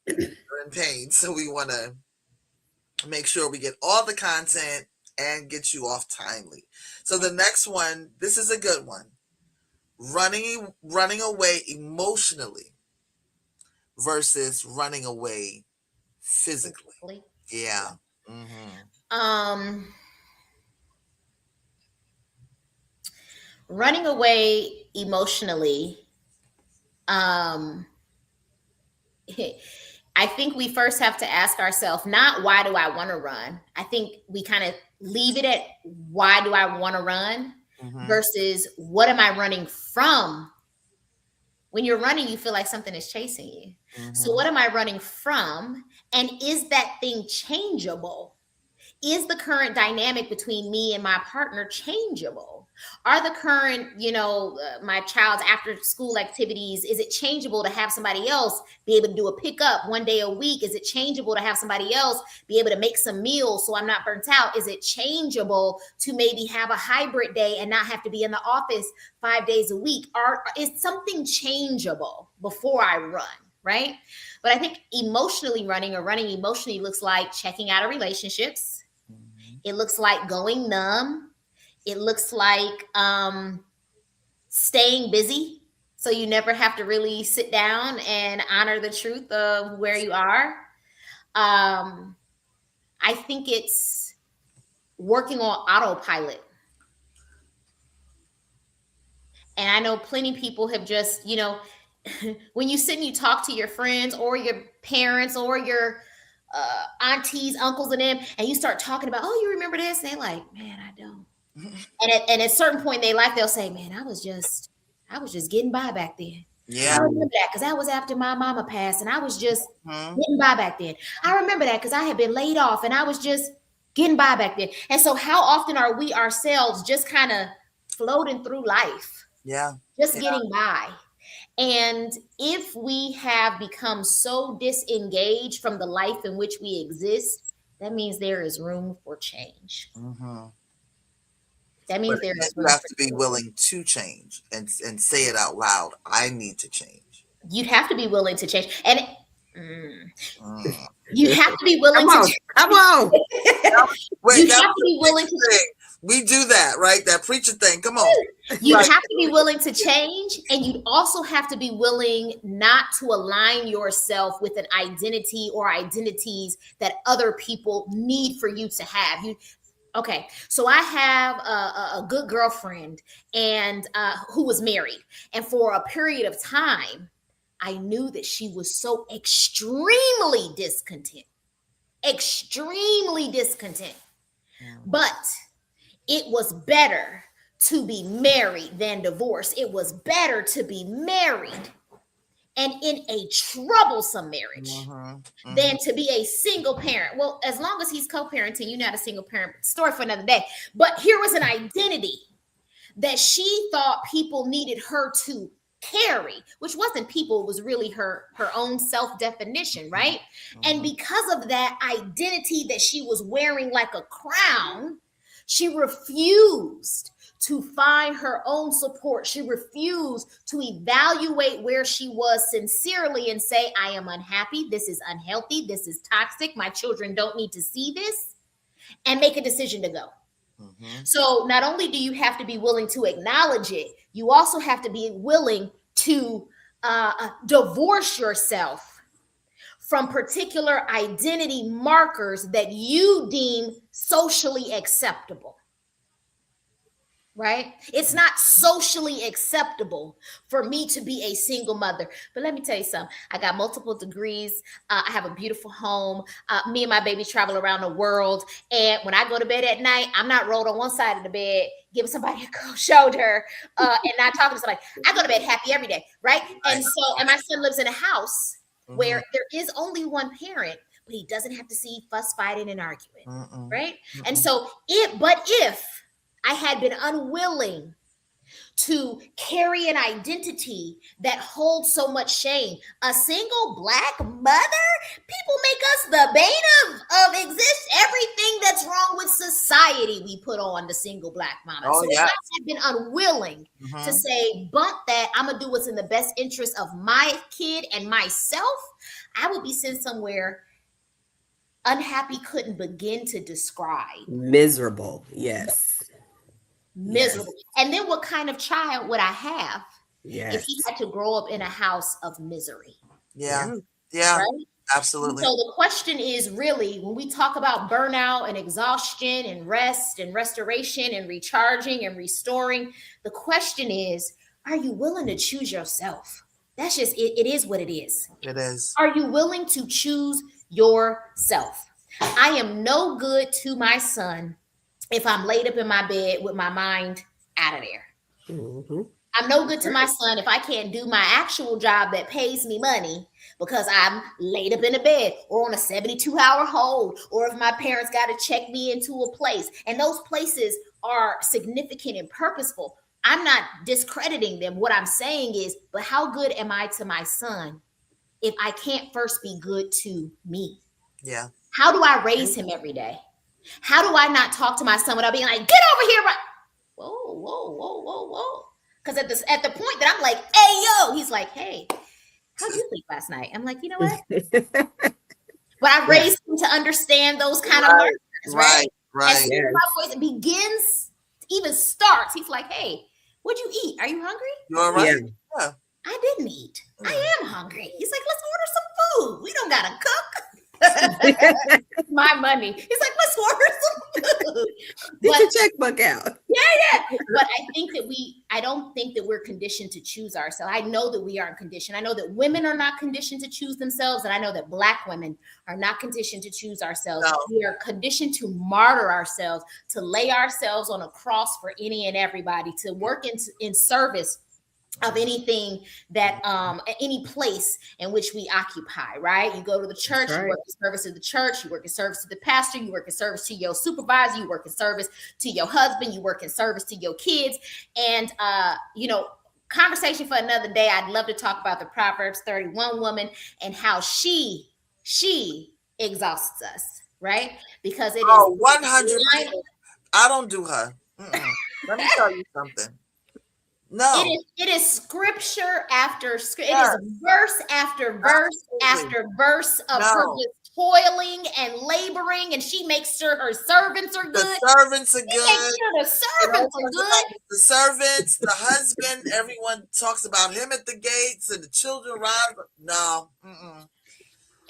we're in pain. So we want to make sure we get all the content and get you off timely. So the next one, this is a good one. Running away emotionally versus running away physically. Yeah. Mm-hmm. Running away emotionally. I think we first have to ask ourselves, not why do I want to run? I think we kind of leave it at why do I want to run versus what am I running from? When you're running, you feel like something is chasing you. So what am I running from? And is that thing changeable? Is the current dynamic between me and my partner changeable? Are the current, my child's after school activities, is it changeable to have somebody else be able to do a pickup one day a week? Is it changeable to have somebody else be able to make some meals so I'm not burnt out? Is it changeable to maybe have a hybrid day and not have to be in the office 5 days a week? Or is something changeable before I run? Right? But I think emotionally running or running emotionally looks like checking out of relationships. It looks like going numb. It looks like staying busy. So you never have to really sit down and honor the truth of where you are. I think it's working on autopilot. And I know plenty of people have just, when you sit and you talk to your friends or your parents or your aunties, uncles, and them, and you start talking about, oh, you remember this? And they're like, man, I don't. And at a certain point in their life, they'll say, man, I was just getting by back then. Yeah. I remember that because that was after my mama passed, and I was just getting by back then. I remember that because I had been laid off, and I was just getting by back then. And so how often are we ourselves just kind of floating through life? Yeah. Just getting by. And if we have become so disengaged from the life in which we exist, that means there is room for change. That means you have to be willing to change and say it out loud. I need to change. You'd have to be willing to change. And you have to be willing to change. Come on. Wait, you have to be willing to change. We do that, right? That preacher thing. Come on. You have to be willing to change, and you'd also have to be willing not to align yourself with an identity or identities that other people need for you to have. Okay, so I have a good girlfriend and who was married, and for a period of time, I knew that she was so extremely discontent. But it was better to be married than divorced. It was better to be married and in a troublesome marriage than to be a single parent. Well, as long as he's co-parenting, you're not a single parent. Story for another day. But here was an identity that she thought people needed her to carry, which wasn't people, it was really her own self-definition, right? And because of that identity that she was wearing like a crown, she refused to find her own support. She refused to evaluate where she was sincerely and say, I am unhappy. This is unhealthy. This is toxic. My children don't need to see this, and make a decision to go. So not only do you have to be willing to acknowledge it, you also have to be willing to divorce yourself from particular identity markers that you deem socially acceptable. Right? It's not socially acceptable for me to be a single mother. But let me tell you something. I got multiple degrees. I have a beautiful home. Me and my baby travel around the world. And when I go to bed at night, I'm not rolled on one side of the bed, giving somebody a cold shoulder and not talking to somebody. I go to bed happy every day. Right? And my son lives in a house where there is only one parent, but he doesn't have to see fuss, fighting, and arguing. Right? And so if I had been unwilling to carry an identity that holds so much shame. A single Black mother, people make us the bane of exist. Everything that's wrong with society, we put on the single Black mama. Oh, so yes. if I have been unwilling to say, bump that, I'm gonna do what's in the best interest of my kid and myself, I would be sent somewhere unhappy couldn't begin to describe. Miserable. Yes. Miserable. Yes. And then what kind of child would I have if he had to grow up in a house of misery? Yeah. Yeah. Right? Absolutely. So the question is really, when we talk about burnout and exhaustion and rest and restoration and recharging and restoring, the question is, are you willing to choose yourself? That's just it. It is what it is. It is. Are you willing to choose yourself? I am no good to my son if I'm laid up in my bed with my mind out of there. Mm-hmm. I'm no good to my son if I can't do my actual job that pays me money because I'm laid up in a bed or on a 72-hour hold, or if my parents got to check me into a place. And those places are significant and purposeful. I'm not discrediting them. What I'm saying is, but how good am I to my son if I can't first be good to me? Yeah. How do I raise him every day? How do I not talk to my son without being like, get over here? Whoa. Because at the point that I'm like, hey, yo, he's like, hey, how'd you sleep last night? I'm like, you know what? But I raised him to understand those kind of learners, right? Right. As soon as my voice begins, even starts, he's like, hey, what'd you eat? Are you hungry? You all right? Yeah. I didn't eat. I am hungry. He's like, let's order some food. We don't gotta cook. My money. He's like, let's order some food. Get your checkbook out. Yeah. But I don't think that we're conditioned to choose ourselves. I know that we aren't conditioned. I know that women are not conditioned to choose themselves. And I know that Black women are not conditioned to choose ourselves. No. We are conditioned to martyr ourselves, to lay ourselves on a cross for any and everybody, to work in service of anything that any place in which we occupy, right? You go to the church, you work in service to the church, you work in service to the pastor, you work in service to your supervisor, you work in service to your husband, you work in service to your kids. And conversation for another day. I'd love to talk about the Proverbs 31 woman and how she exhausts us, right? Because it is 100%. I don't do her. Let me tell you something. No, it is scripture after scripture. Yes. It is verse after verse after verse of her just toiling and laboring, and she makes sure her servants are good. The servants are good. Makes sure the servants are good. The servants, the husband, everyone talks about him at the gates, and the children ride. No.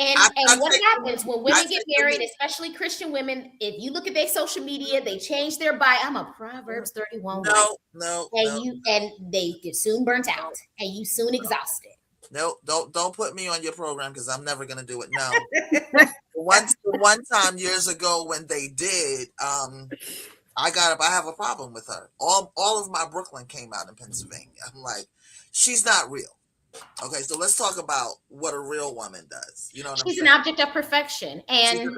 And what happens when women get married, especially Christian women, if you look at their social media, they change their bio. I'm a Proverbs 31 wife. No. And they get soon burnt out and you soon exhausted. No, don't put me on your program because I'm never gonna do it. No. one time years ago when they did, I have a problem with her. All of my Brooklyn came out in Pennsylvania. I'm like, she's not real. Okay, so let's talk about what a real woman does. You know what I'm saying? She's an object of perfection. And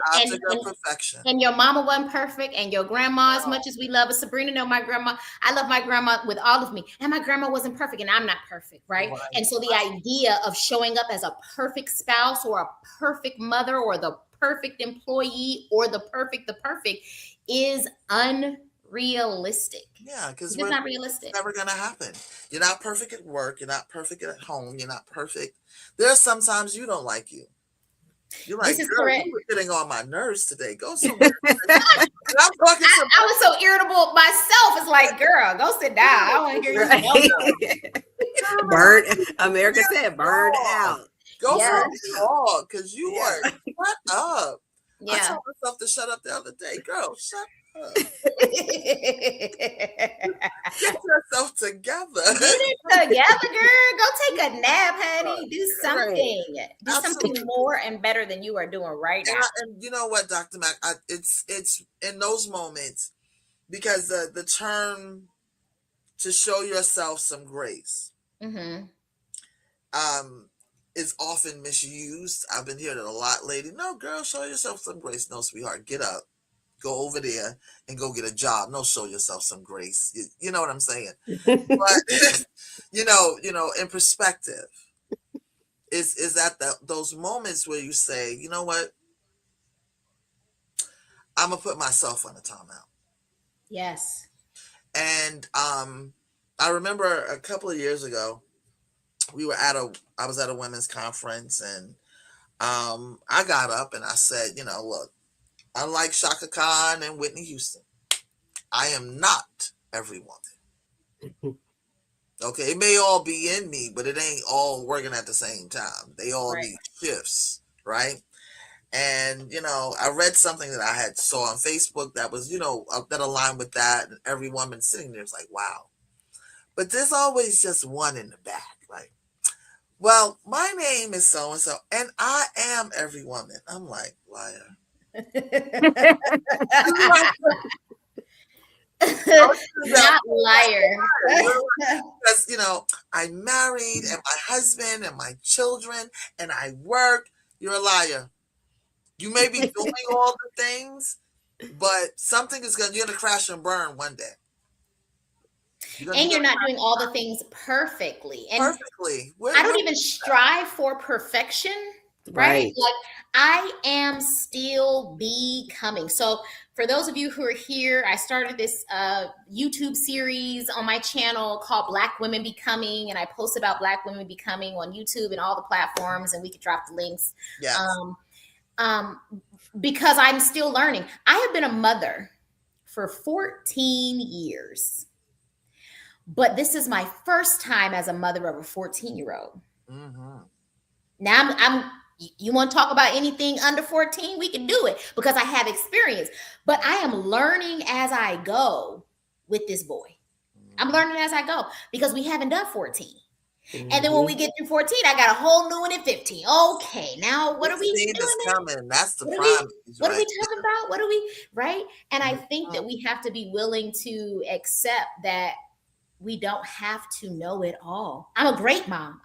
perfection. And your mama wasn't perfect, and your grandma, as much as we love her. Sabrina know my grandma. I love my grandma with all of me. And my grandma wasn't perfect, and I'm not perfect, right? And so the idea of showing up as a perfect spouse or a perfect mother or the perfect employee or the perfect is unrealistic. Yeah, because it's not realistic. It's never gonna happen. You're not perfect at work. You're not perfect at home. You're not perfect. There's sometimes you don't like you. You're like, girl, you were getting on my nerves today. Go somewhere. I was so irritable myself. It's like, girl, go sit down. I want to hear you. Burn. America said, burned out. Go for a walk because you are shut up. Yeah. I told myself to shut up the other day. Girl, shut up. Get yourself together. Get it together, girl. Go take a nap, honey. Do something. Do something more and better than you are doing right now. And you know what, Dr. Mac? It's in those moments because the term to show yourself some grace is often misused. I've been hearing it a lot lately. No, girl, show yourself some grace. No, sweetheart, get up. go over there and go get a job. No, show yourself some grace. You know what I'm saying? But you know, in perspective, is at those moments where you say, you know what, I'm gonna put myself on a timeout. Yes. And I remember a couple of years ago, I was at a women's conference, and I got up and I said, you know, look, unlike Shaka Khan and Whitney Houston, I am not every woman. Okay, it may all be in me, but it ain't all working at the same time. They all need shifts, right? And, you know, I read something that I had saw on Facebook that was, you know, that aligned with that. And every woman sitting there was like, wow. But there's always just one in the back. Like, well, my name is so-and-so, and I am every woman. I'm like, liar. Not liar. Because, you know, I'm married, and my husband, and my children, and I work. You're a liar. You may be doing all the things, but something is you're gonna crash and burn one day. And you're not doing all the things perfectly. And perfectly. I don't even strive for perfection, right? Like, I am still becoming. So for those of you who are here, I started this YouTube series on my channel called Black Women Becoming, and I post about Black women becoming on YouTube and all the platforms, and we could drop the links. Yes. Because I'm still learning. I have been a mother for 14 years, but this is my first time as a mother of a 14-year-old. Mm-hmm. Now you want to talk about anything under 14? We can do it because I have experience, but I am learning as I go with this boy. I'm learning as I go because we haven't done 14. Mm-hmm. And then when we get through 14, I got a whole new one at 15. Okay, now what are we doing? Coming. That's the problem. What are we talking about? What are we, right? And I think that we have to be willing to accept that we don't have to know it all. I'm a great mom.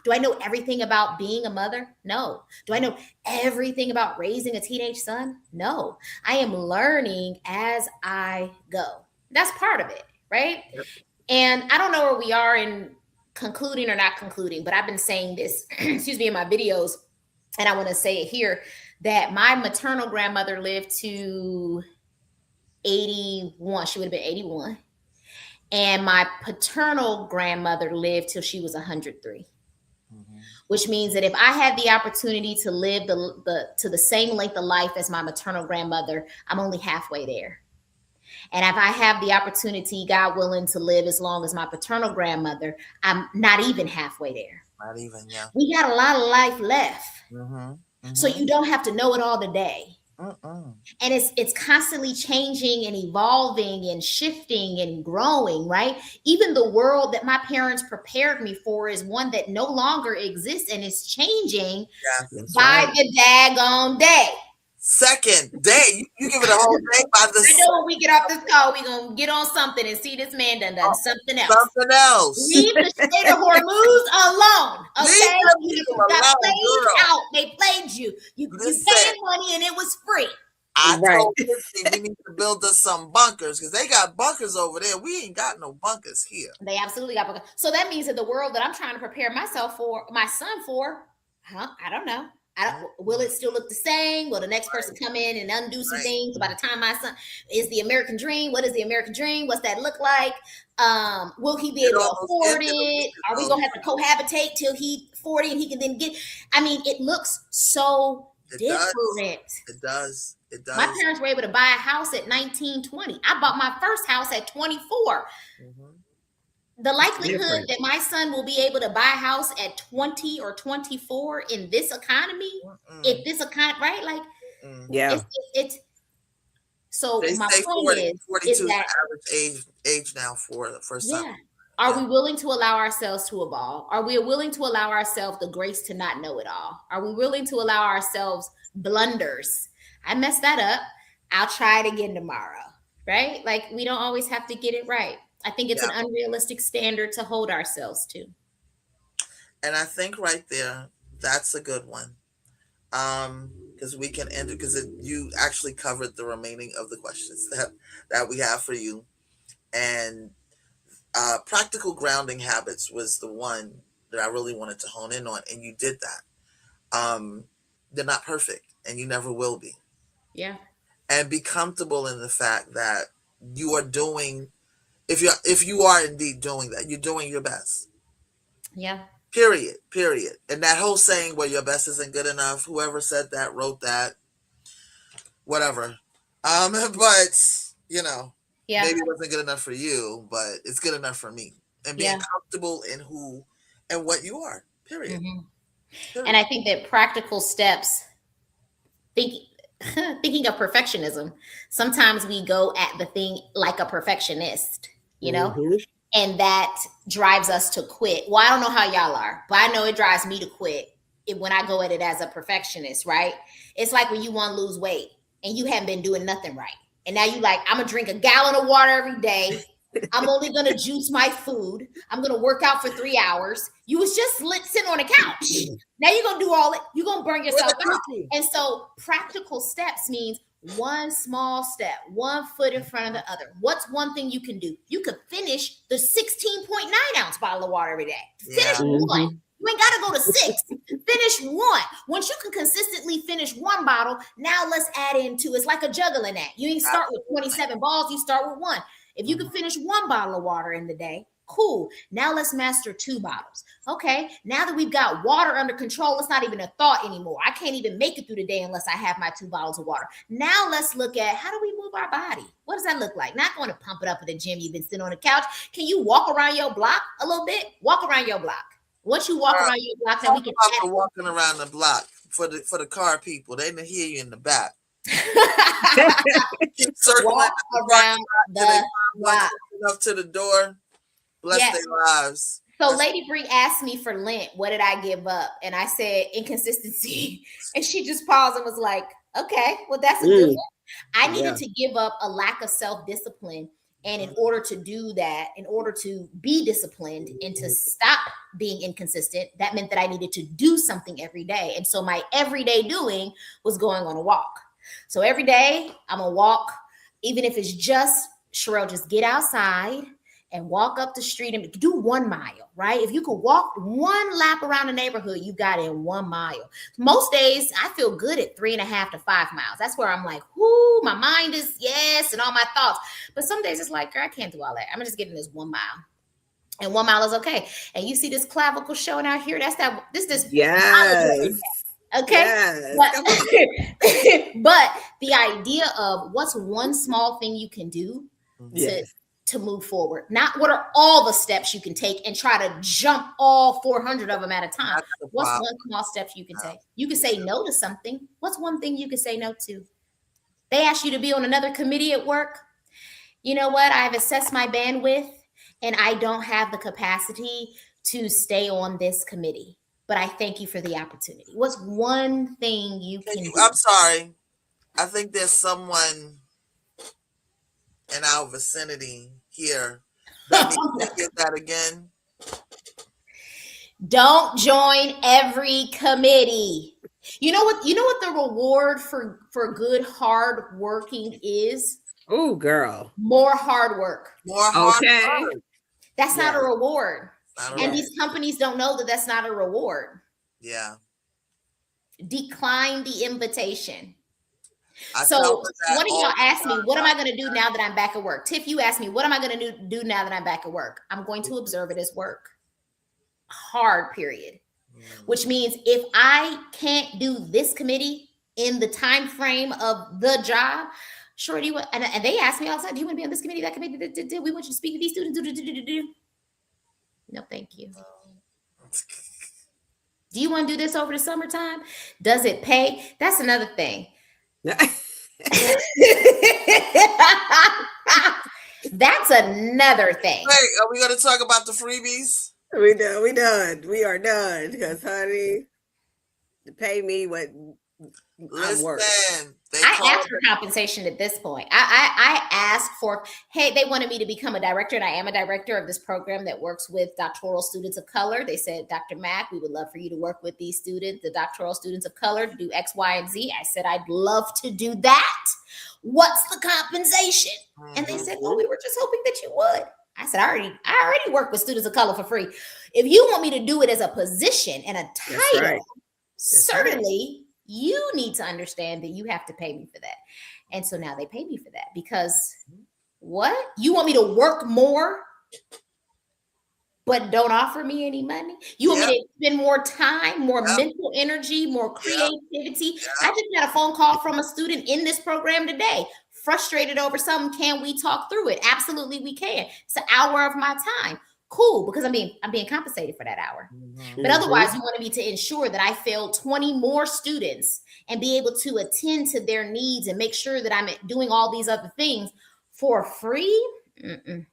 Do I know everything about being a mother? No. Do I know everything about raising a teenage son? No. I am learning as I go. That's part of it, right? Yep. And I don't know where we are in concluding or not concluding, but I've been saying this, excuse me, in my videos, and I want to say it here, that my maternal grandmother lived to 81. She would have been 81. And my paternal grandmother lived till she was 103. Mm-hmm. Which means that if I had the opportunity to live to the same length of life as my maternal grandmother, I'm only halfway there. And if I have the opportunity, God willing, to live as long as my paternal grandmother, I'm not even halfway there. Not even, yeah. We got a lot of life left. Mm-hmm. Mm-hmm. So you don't have to know it all today. And it's constantly changing and evolving and shifting and growing, right? Even the world that my parents prepared me for is one that no longer exists, and it's changing by the daggone day. Second day, you give it a whole day by the. I know when we get off this call, we're gonna get on something and see this man done something else. Something else. Leave the state of Hormuz alone. Okay, you got played out. They played you. You paid money and it was free. I told Christy we need to build us some bunkers because they got bunkers over there. We ain't got no bunkers here. They absolutely got bunkers. So that means that the world that I'm trying to prepare myself for, my son for, I don't know. Will it still look the same? Will the next person come in and undo some things by the time my son is the American dream? What is the American dream? What's that look like? Will he be able to afford it? Are we going to have to cohabitate till he's 40 and he can then get, I mean, it looks so different. It does. My parents were able to buy a house at 19, 20. I bought my first house at 24. Mm-hmm. The likelihood that my son will be able to buy a house at 20 or 24 in this economy, if this economy, right? Like, it's so they my say point 42 is that average age now for son. Are we willing to allow ourselves to evolve? Are we willing to allow ourselves the grace to not know it all? Are we willing to allow ourselves blunders? I messed that up. I'll try it again tomorrow, right? Like, we don't always have to get it right. I think it's an unrealistic standard to hold ourselves to. And I think right there, that's a good one. Because we can end it, because you actually covered the remaining of the questions that we have for you. And practical grounding habits was the one that I really wanted to hone in on, and you did that. They're not perfect, and you never will be. Yeah. And be comfortable in the fact that you are doing, if you are indeed doing that, you're doing your best. Yeah. Period. And that whole saying where your best isn't good enough, whoever said that, wrote that, whatever. But Yeah. maybe it wasn't good enough for you, but it's good enough for me. And being comfortable in who and what you are. Period. And I think that practical steps, thinking of perfectionism, sometimes we go at the thing like a perfectionist, and that drives us to quit. Well, I don't know how y'all are, but I know it drives me to quit when I go at it as a perfectionist, right? It's like when you want to lose weight and you haven't been doing nothing right. And now you like, I'm going to drink a gallon of water every day. I'm only going to juice my food. I'm going to work out for 3 hours. You was just sitting on a couch. Now you're going to do all it. You're going to burn yourself out. And so practical steps means one small step, 1 foot in front of the other. What's one thing you can do? You could finish the 16.9 ounce bottle of water every day. Finish one. You ain't got to go to 6. Finish 1. Once you can consistently finish 1 bottle, now let's add into, it's like a juggling act. You ain't start with 27 balls, you start with 1. If you can finish 1 bottle of water in the day, cool. Now let's master 2 bottles. Okay, now that we've got water under control, it's not even a thought anymore. I can't even make it through the day unless I have my 2 bottles of water. Now let's look at, how do we move our body? What does that look like? Not going to pump it up at the gym. You've been sitting on the couch. Can you walk around your block a little bit? Walk around your block. Once you walk around your block, then we can walking around the block for the car people. They didn't hear you in the back. Keep circling around the block up to the door. Bless their lives. So Lady Bree asked me for Lent, what did I give up? And I said inconsistency. And she just paused and was like, okay, well, that's a good one. I needed to give up a lack of self-discipline. And in order to do that, in order to be disciplined and to stop being inconsistent, that meant that I needed to do something every day. And so my everyday doing was going on a walk. So every day I'm a walk, even if it's just, Sherell, just get outside and walk up the street and do 1 mile, right? If you could walk 1 lap around the neighborhood, you got in 1 mile. Most days I feel good at 3.5 to 5 miles. That's where I'm like, whoo, my mind is yes, and all my thoughts. But some days it's like, girl, I can't do all that. I'm just getting this 1 mile. And 1 mile is okay. And you see this clavicle showing out here. This yes. Okay. Yes. But the idea of what's one small thing you can do to move forward, not what are all the steps you can take and try to jump all 400 of them at a time. What's one small step you can take? You can say no to something. What's one thing you can say no to? They ask you to be on another committee at work. You know what? I've assessed my bandwidth and I don't have the capacity to stay on this committee. But I thank you for the opportunity. What's one thing you can do? I'm sorry. I think there's someone in our vicinity here that needs to get that again. Don't join every committee. You know what the reward for good hard working is? Oh, girl. More hard work. More hard work. That's not a reward. And these companies don't know that that's not a reward. Yeah. Decline the invitation. So one of y'all asked me, what am I going to do now that I'm back at work? Tiff, you asked me, what am I going to do now that I'm back at work? I'm going to observe it as work. Hard period. Which means if I can't do this committee in the time frame of the job, sure, and they ask me all the time, do you want to be on this committee, that committee? We want you to speak to these students. No, thank you. Do you want to do this over the summertime? Does it pay? That's another thing. That's another thing. Hey, are we going to talk about the freebies? We done. We are done. Because, honey, to pay me what Listen, I asked for compensation at this point. I asked for, hey, they wanted me to become a director, and I am a director of this program that works with doctoral students of color. They said, Dr. Mac, we would love for you to work with these students, the doctoral students of color, to do X, Y, and Z. I said, I'd love to do that. What's the compensation? And they said, well, we were just hoping that you would. I said, I already work with students of color for free. If you want me to do it as a position and a title, certainly you need to understand that you have to pay me for that. And so now they pay me for that because what? You want me to work more, but don't offer me any money? You want me to spend more time, more mental energy, more creativity? I just got a phone call from a student in this program today, frustrated over something. Can we talk through it? Absolutely, we can. It's an hour of my time. Cool, because I'm being compensated for that hour. But otherwise, you wanted me to ensure that I failed 20 more students and be able to attend to their needs and make sure that I'm doing all these other things for free.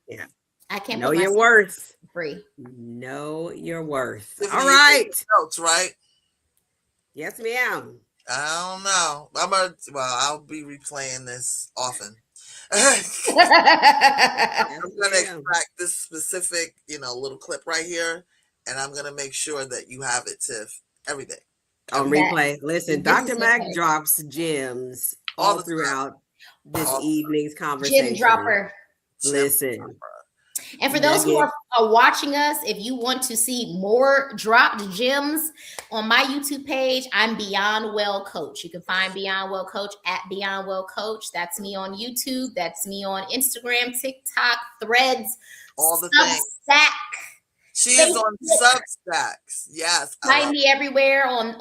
Yeah, I can't know your worth. Free. Know your worth. All right. Notes, right? Yes, ma'am. I don't know. I'll be replaying this often. I'm gonna extract this specific, little clip right here, and I'm gonna make sure that you have it, Tiff, every day. On replay. Listen, Dr. Mac drops gems all throughout this evening's conversation. Gem dropper. Listen. And for those who are watching us, if you want to see more dropped gems on my YouTube page, I'm Beyond Well Coach. You can find Beyond Well Coach at Beyond Well Coach. That's me on YouTube. That's me on Instagram, TikTok, Threads, all the Substack. She is on Substacks. Yes. Find me everywhere on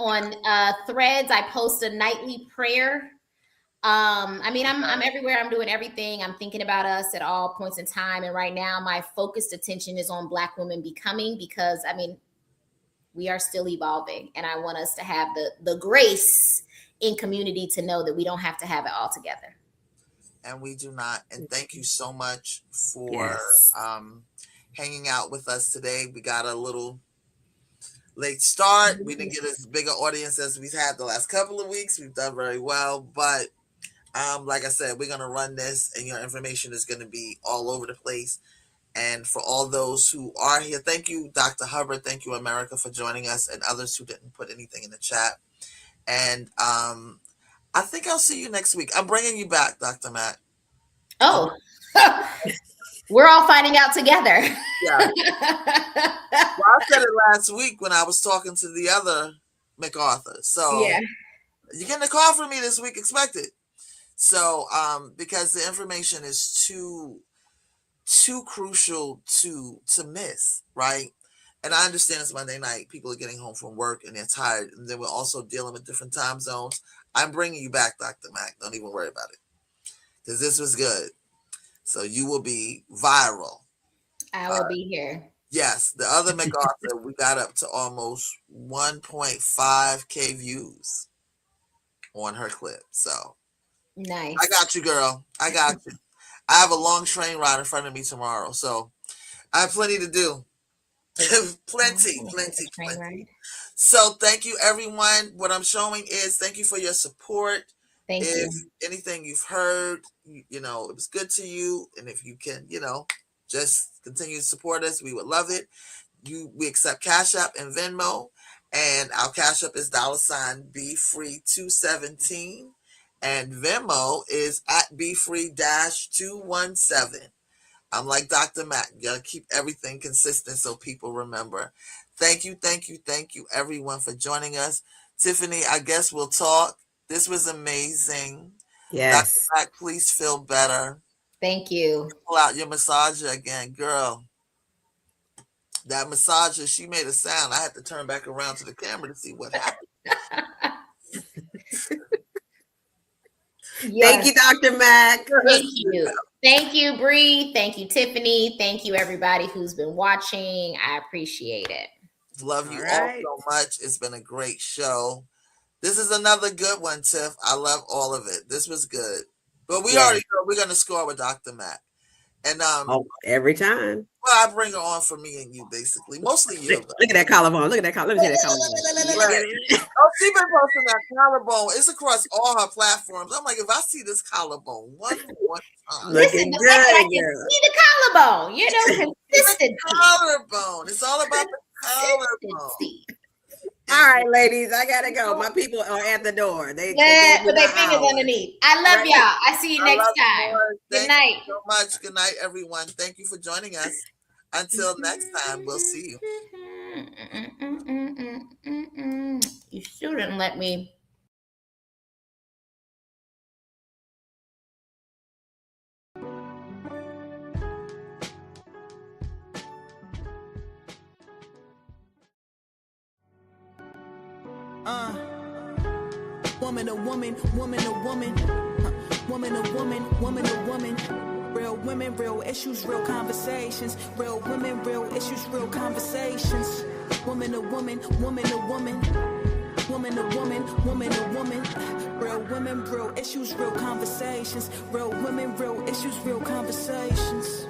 Threads. I post a nightly prayer. I'm everywhere. I'm doing everything. I'm thinking about us at all points in time. And right now my focused attention is on Black women becoming, because we are still evolving, and I want us to have the grace in community to know that we don't have to have it all together. And we do not. And thank you so much for hanging out with us today. We got a little late start. We didn't get as big an audience as we've had the last couple of weeks. We've done very well, but like I said, we're going to run this, and your information is going to be all over the place. And for all those who are here, thank you, Dr. Hubbard. Thank you, America, for joining us, and others who didn't put anything in the chat. And I think I'll see you next week. I'm bringing you back, Dr. Mac. Oh, we're all finding out together. Yeah. Well, I said it last week when I was talking to the other MacArthur. So you're getting a call from me this week. Expect it. So, because the information is too crucial to miss, right? And I understand it's Monday night. People are getting home from work and they're tired, and then we're also dealing with different time zones. I'm bringing you back, Dr. Mac. Don't even worry about it, because this was good. So you will be viral. I will be here. Yes, the other MacArthur, we got up to almost 1.5K views on her clip. So. Nice. I got you, girl. I got you. I have a long train ride in front of me tomorrow, so I have plenty to do. plenty. So thank you, everyone. What I'm showing is thank you for your support. Thank you. Anything you've heard, it was good to you, and if you can, just continue to support us, we would love it. We accept Cash App and Venmo, and our Cash App is $BeFree217. And Venmo is at BeFree-217. I'm like Dr. Mac. You gotta keep everything consistent so people remember. Thank you, everyone, for joining us. Tiffany, I guess we'll talk. This was amazing. Yes. Dr. Mac, please feel better. Thank you. Pull out your massager again, girl. That massager, she made a sound. I had to turn back around to the camera to see what happened. Thank you, Dr. Mac. Thank you. Thank you, Bree. Thank you, Tiffany. Thank you, everybody who's been watching. I appreciate it. Love you all so much. It's been a great show. This is another good one, Tiff. I love all of it. This was good. But we already know we're going to score with Dr. Mac. And every time. Well, I bring her on for me and you, basically. Mostly you. Look at that collarbone. Look at that collarbone. Let me see that collarbone. Oh, she been posting that collarbone. It's across all her platforms. I'm like, if I see this collarbone one more time. Looking Listen, the fact that I good, can girl. see the collarbone, you know, consistency. Collarbone. It's all about the collarbone. Consistency. All right, ladies, I gotta go. My people are at the door. They Yeah, gave me put their my fingers hour. underneath. I love Right. y'all. I see you I next love you time. more. Good Thank night. you so much. Good night, everyone. Thank you for joining us. Until next time, we'll see you. You shouldn't let me. Woman to woman, woman to woman, woman to woman, woman to woman. Real women, real issues, real conversations. Real women, real issues, real conversations. Woman to woman, woman to woman. Woman to woman, woman to woman. Real women, real issues, real conversations. Real women, real issues, real conversations.